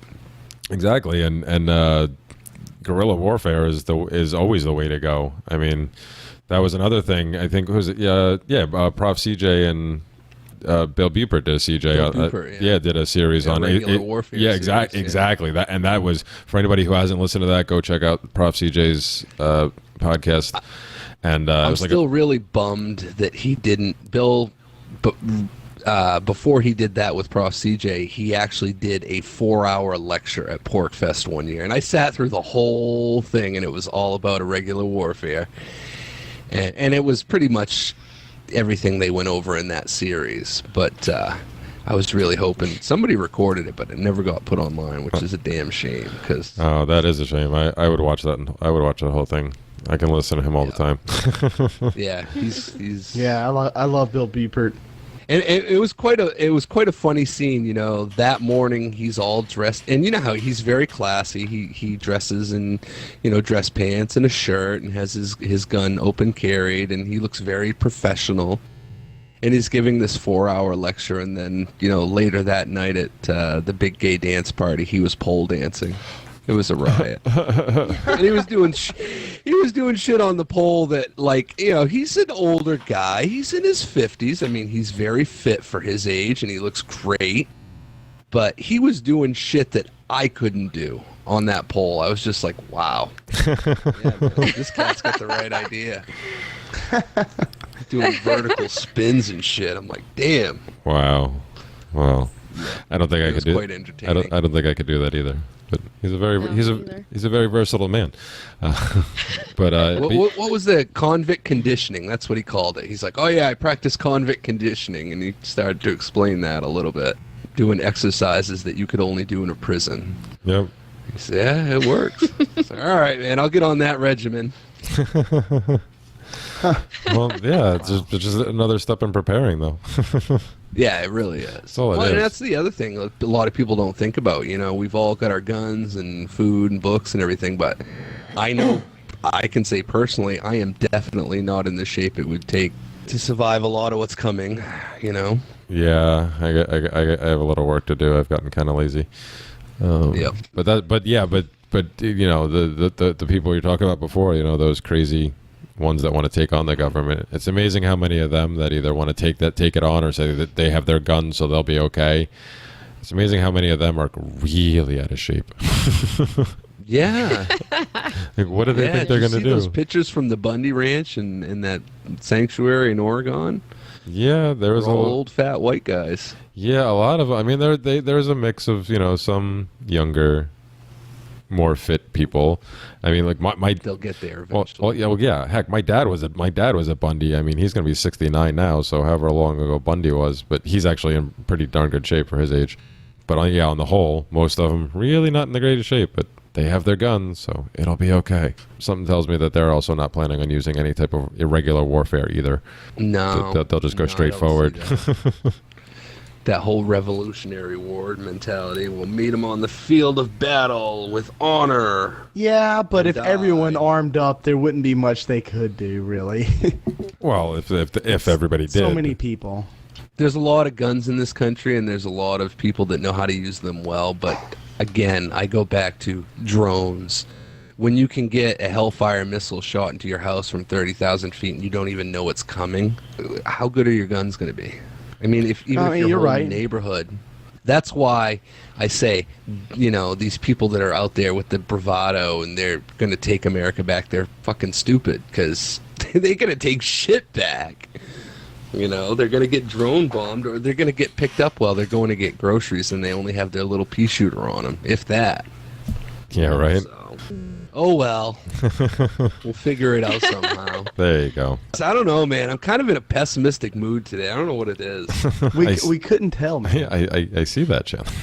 Speaker 4: Exactly, and guerrilla warfare is always the way to go. I mean, that was another thing. I think was it Prof. CJ and Bill Bupert did a CJ. Did a series on
Speaker 2: regular warfare.
Speaker 4: Yeah,
Speaker 2: series,
Speaker 4: exactly. That was for anybody who hasn't listened to that. Go check out Prof. CJ's podcast. And
Speaker 2: I'm
Speaker 4: it was
Speaker 2: still really bummed that he didn't. Bill, but before he did that with Prof. CJ, he actually did a 4-hour lecture at PorkFest one year, and I sat through the whole thing, and it was all about irregular warfare, and it was pretty much everything they went over in that series. But I was really hoping somebody recorded it, but it never got put online, which is a damn shame. Because
Speaker 4: that is a shame. I would watch that. I would watch the whole thing. I can listen to him all the time.
Speaker 2: Yeah, he's
Speaker 5: Yeah, I love Bill Bupert.
Speaker 2: And it was quite a funny scene, you know. That morning he's all dressed, and you know how he's very classy. He dresses in, you know, dress pants and a shirt, and has his gun open carried, and he looks very professional. And he's giving this 4-hour lecture, and then, you know, later that night at the big gay dance party, he was pole dancing. It was a riot. And he was doing shit on the pole that, like, you know, he's an older guy. He's in his 50s. I mean, he's very fit for his age, and he looks great. But he was doing shit that I couldn't do on that pole. I was just like, wow. Yeah, man, this cat's got the right idea. Doing vertical spins and shit. I'm like, damn.
Speaker 4: Wow. Well, I don't think I could do.
Speaker 2: Quite entertaining.
Speaker 4: I don't think I could do that either. But he's a very versatile man. But
Speaker 2: what was the convict conditioning? That's what he called it. He's like, oh yeah, I practice convict conditioning, and he started to explain that a little bit, doing exercises that you could only do in a prison.
Speaker 4: Yep.
Speaker 2: He said, yeah, it works. So, all right, man, I'll get on that regimen.
Speaker 4: Well, yeah, it's just another step in preparing, though.
Speaker 2: Yeah, it really is.
Speaker 4: That's all it
Speaker 2: And
Speaker 4: is.
Speaker 2: that's the other thing a lot of people don't think about. You know, we've all got our guns and food and books and everything, but I know I can say personally, I am definitely not in the shape it would take to survive a lot of what's coming, you know?
Speaker 4: Yeah, I have a little work to do. I've gotten kind of lazy.
Speaker 2: Yep.
Speaker 4: But you know, the people you're talking about before, you know, those crazy ones that want to take on the government. It's amazing how many of them that either want to take it on or say that they have their guns so they'll be okay. It's amazing how many of them are really out of shape.
Speaker 2: Yeah.
Speaker 4: Like, what do they think they're going to do?
Speaker 2: Those pictures from the Bundy Ranch and that sanctuary in Oregon.
Speaker 4: Yeah, there was
Speaker 2: old fat white guys.
Speaker 4: Yeah, a lot of. I mean, there's a mix of, you know, some younger, more fit people. I mean, like my
Speaker 2: they'll get there eventually.
Speaker 4: Well, yeah. Heck, my dad was at Bundy. I mean, he's going to be 69 now, so however long ago Bundy was, but he's actually in pretty darn good shape for his age. But on the whole, most of them really not in the greatest shape, but they have their guns, so it'll be okay. Something tells me that they're also not planning on using any type of irregular warfare either.
Speaker 2: No.
Speaker 4: They'll just go straight forward.
Speaker 2: That whole Revolutionary War mentality. We'll meet them on the field of battle with honor.
Speaker 5: Yeah, but if everyone armed up, there wouldn't be much they could do, really.
Speaker 4: Well, if everybody did.
Speaker 5: So many people.
Speaker 2: There's a lot of guns in this country, and there's a lot of people that know how to use them well. But again, I go back to drones. When you can get a Hellfire missile shot into your house from 30,000 feet and you don't even know it's coming, how good are your guns going to be? I mean, if your whole
Speaker 5: right.
Speaker 2: neighborhood. That's why I say, you know, these people that are out there with the bravado and they're going to take America back, they're fucking stupid because they're going to take shit back. You know, they're going to get drone bombed or they're going to get picked up while they're going to get groceries and they only have their little pea shooter on them, if that.
Speaker 4: Yeah, right.
Speaker 2: So, oh, well. We'll figure it out somehow.
Speaker 4: There you go.
Speaker 2: So, I don't know, man. I'm kind of in a pessimistic mood today. I don't know what it is.
Speaker 5: We couldn't tell, man.
Speaker 4: I see that, Chandler.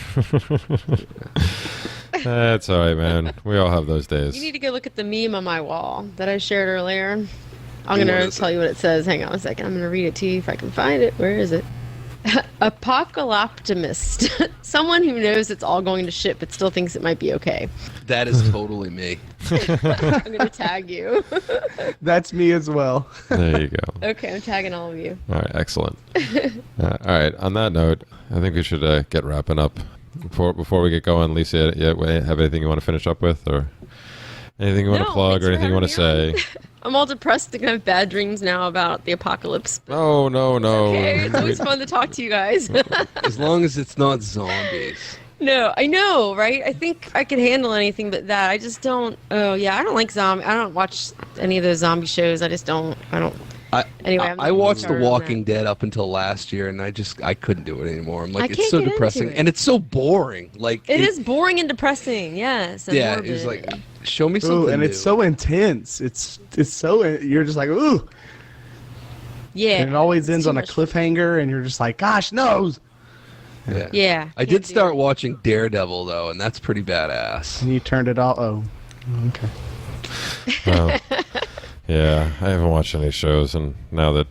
Speaker 4: That's all right, man. We all have those days.
Speaker 3: You need to go look at the meme on my wall that I shared earlier. I'm going to tell you what it says. Hang on a second. I'm going to read it to you if I can find it. Where is it? Apocalyptimist. Someone who knows it's all going to shit but still thinks it might be okay.
Speaker 2: That is totally me.
Speaker 3: I'm going to tag you.
Speaker 5: That's me as well.
Speaker 4: There you go.
Speaker 3: Okay, I'm tagging all of you.
Speaker 4: All right, excellent. All right, on that note, I think we should get wrapping up. Before we get going, Lisa, have anything you want to finish up with? Or Anything you want to
Speaker 3: No,
Speaker 4: plug
Speaker 3: thanks
Speaker 4: or
Speaker 3: for
Speaker 4: anything you want to
Speaker 3: having me
Speaker 4: say?
Speaker 3: I'm all depressed and I have bad dreams now about the apocalypse. But
Speaker 4: Oh, no.
Speaker 3: okay, it's always fun to talk to you guys.
Speaker 2: As long as it's not zombies.
Speaker 3: No, I know, right? I think I could handle anything but that. I just don't. Oh, yeah, I don't like zombie. I don't watch any of those zombie shows. I just don't. I don't. Anyway,
Speaker 2: I watched The
Speaker 3: started on
Speaker 2: Walking
Speaker 3: that.
Speaker 2: Dead up until last year, and I couldn't do it anymore. I'm
Speaker 3: I
Speaker 2: like, it's
Speaker 3: can't
Speaker 2: so
Speaker 3: get into
Speaker 2: depressing,
Speaker 3: it.
Speaker 2: and it's so boring. Like
Speaker 3: It is boring and depressing. Yes. And
Speaker 2: Yeah,
Speaker 3: morbid.
Speaker 2: it's like, show me something
Speaker 5: Ooh, and
Speaker 2: new.
Speaker 5: it's so intense. It's so you're just like ooh,
Speaker 3: Yeah.
Speaker 5: and it always
Speaker 3: it's
Speaker 5: ends
Speaker 3: too
Speaker 5: on a
Speaker 3: much.
Speaker 5: cliffhanger, and you're just like, gosh, no.
Speaker 2: Yeah.
Speaker 3: Yeah.
Speaker 2: I did start watching Daredevil though, and that's pretty badass.
Speaker 5: And you turned it all. Oh, okay.
Speaker 4: Well, yeah, I haven't watched any shows, and now that,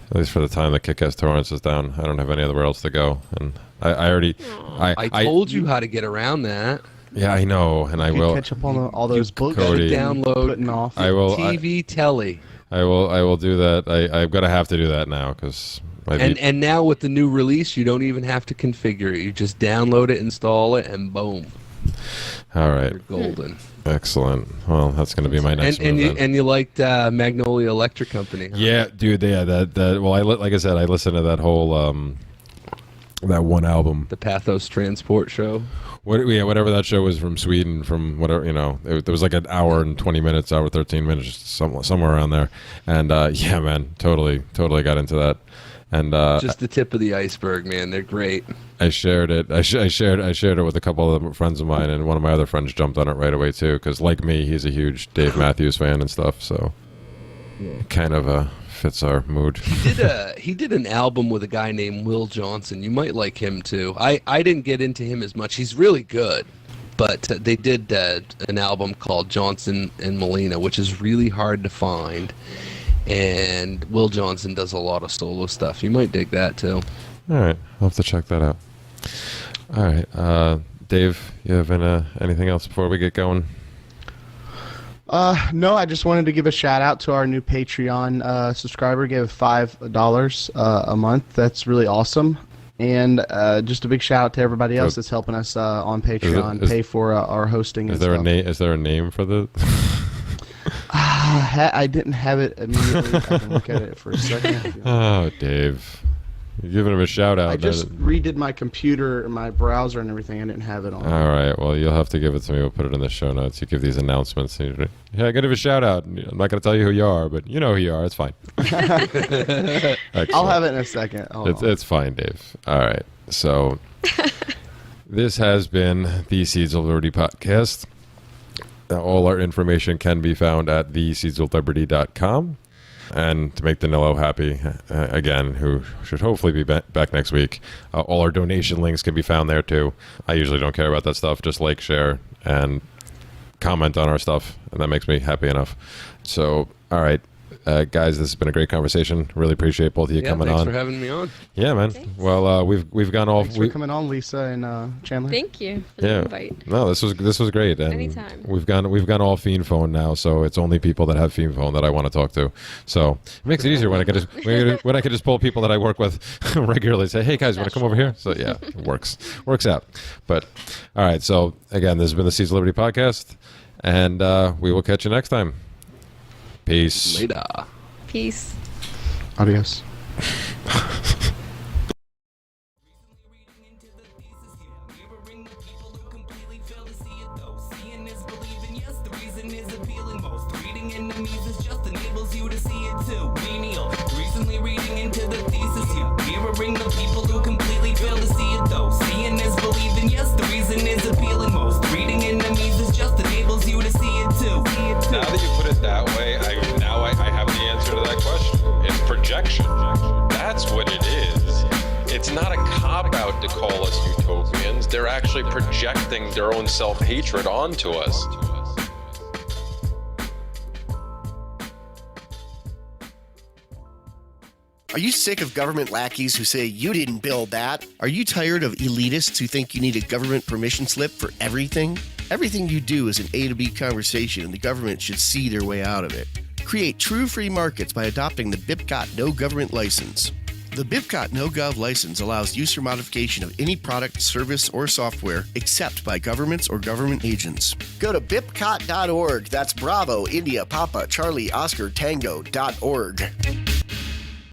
Speaker 4: at least for the time that Kick-Ass Torrance is down, I don't have anywhere else to go. And I already...
Speaker 2: I told you how to get around that.
Speaker 4: Yeah, I know, and I
Speaker 5: You
Speaker 4: will...
Speaker 5: catch up on all those books.
Speaker 4: Cody.
Speaker 5: you've been
Speaker 2: Download
Speaker 5: putting off.
Speaker 4: I will...
Speaker 2: TV telly.
Speaker 4: I will do that. I'm going to have to do that now, because...
Speaker 2: And now with the new release, you don't even have to configure it. You just download it, install it, and boom,
Speaker 4: All right.
Speaker 2: you're golden.
Speaker 4: Excellent. Well, that's going to be my next
Speaker 2: And
Speaker 4: move, then.
Speaker 2: you liked Magnolia Electric Company. Huh?
Speaker 4: Yeah, dude. Yeah, that. Well, like I said, I listened to that whole that one album.
Speaker 2: The Pathos Transport Show.
Speaker 4: Whatever that show was from Sweden, from whatever there was like an hour and 20 minutes, hour 13 minutes, somewhere around there. And yeah, man, totally got into that. And
Speaker 2: Just the tip of the iceberg, man. They're great.
Speaker 4: I shared it. I shared it with a couple of friends of mine, and one of my other friends jumped on it right away too, because like me, he's a huge Dave Matthews fan and stuff. So kind of fits our mood.
Speaker 2: He did an album with a guy named Will Johnson. You might like him too. I didn't get into him as much. He's really good, but they did an album called Johnson and Molina, which is really hard to find. And Will Johnson does a lot of solo stuff. You might dig that too.
Speaker 4: All right, I'll have to check that out. All right, Dave, you have anything else before we get going?
Speaker 5: No, I just wanted to give a shout out to our new Patreon subscriber. Gave $5 a month. That's really awesome. And just a big shout out to everybody else that's helping us on Patreon pay for our hosting.
Speaker 4: Is
Speaker 5: and
Speaker 4: there
Speaker 5: stuff.
Speaker 4: a name? Is there a name for the?
Speaker 5: I didn't have it immediately. I can look at it for a second.
Speaker 4: Oh, Dave, you're giving him a shout out.
Speaker 5: I just redid my computer, my browser, and everything. I didn't have it on.
Speaker 4: All right. Well, you'll have to give it to me. We'll put it in the show notes. You give these announcements. Yeah, I give a shout out. I'm not going to tell you who you are, but you know who you are. It's fine.
Speaker 5: I'll have it in a second.
Speaker 4: It's fine, Dave. All right. So this has been the Seeds of Liberty podcast. All our information can be found at theseedsofliberty.com. And to make Danilo happy, again, who should hopefully be back next week, all our donation links can be found there too. I usually don't care about that stuff. Just like, share, and comment on our stuff, and that makes me happy enough. So, all right, guys, this has been a great conversation. Really appreciate both of you coming
Speaker 2: thanks
Speaker 4: on.
Speaker 2: for having me on.
Speaker 4: Yeah, man.
Speaker 3: Thanks.
Speaker 4: Well, we've gone all.
Speaker 5: Thanks for coming on, Lisa and Chandler.
Speaker 3: Thank you for the invite.
Speaker 4: No, this was great. And
Speaker 3: Anytime.
Speaker 4: We've gone all Fiend phone now, so it's only people that have Fiend phone that I want to talk to. So it makes it easier when I can just pull people that I work with regularly. Say, hey guys, you want to come over here? So yeah, it works out. But all right, so again, this has been the Seeds of Liberty podcast, and we will catch you next time. Peace.
Speaker 2: Later.
Speaker 3: Peace.
Speaker 5: Adios.
Speaker 8: Recently reading into the thesis, yeah. Mirroring the people who completely fail to see it though. Seeing is believing, yes, the reason is appealing most. Reading enemies is just enables you to see it too.
Speaker 9: Now that you put it that way, I have the answer to that question. It's projection. That's what it is. It's not a cop-out to call us utopians. They're actually projecting their own self-hatred onto us.
Speaker 10: Are you sick of government lackeys who say you didn't build that? Are you tired of elitists who think you need a government permission slip for everything? Everything you do is an A to B conversation, and the government should see their way out of it. Create true free markets by adopting the BIPCOT no government license. The BIPCOT NoGov license allows use or modification of any product, service, or software except by governments or government agents. Go to bipcot.org. That's Bravo, India, Papa, Charlie, Oscar, Tango.org.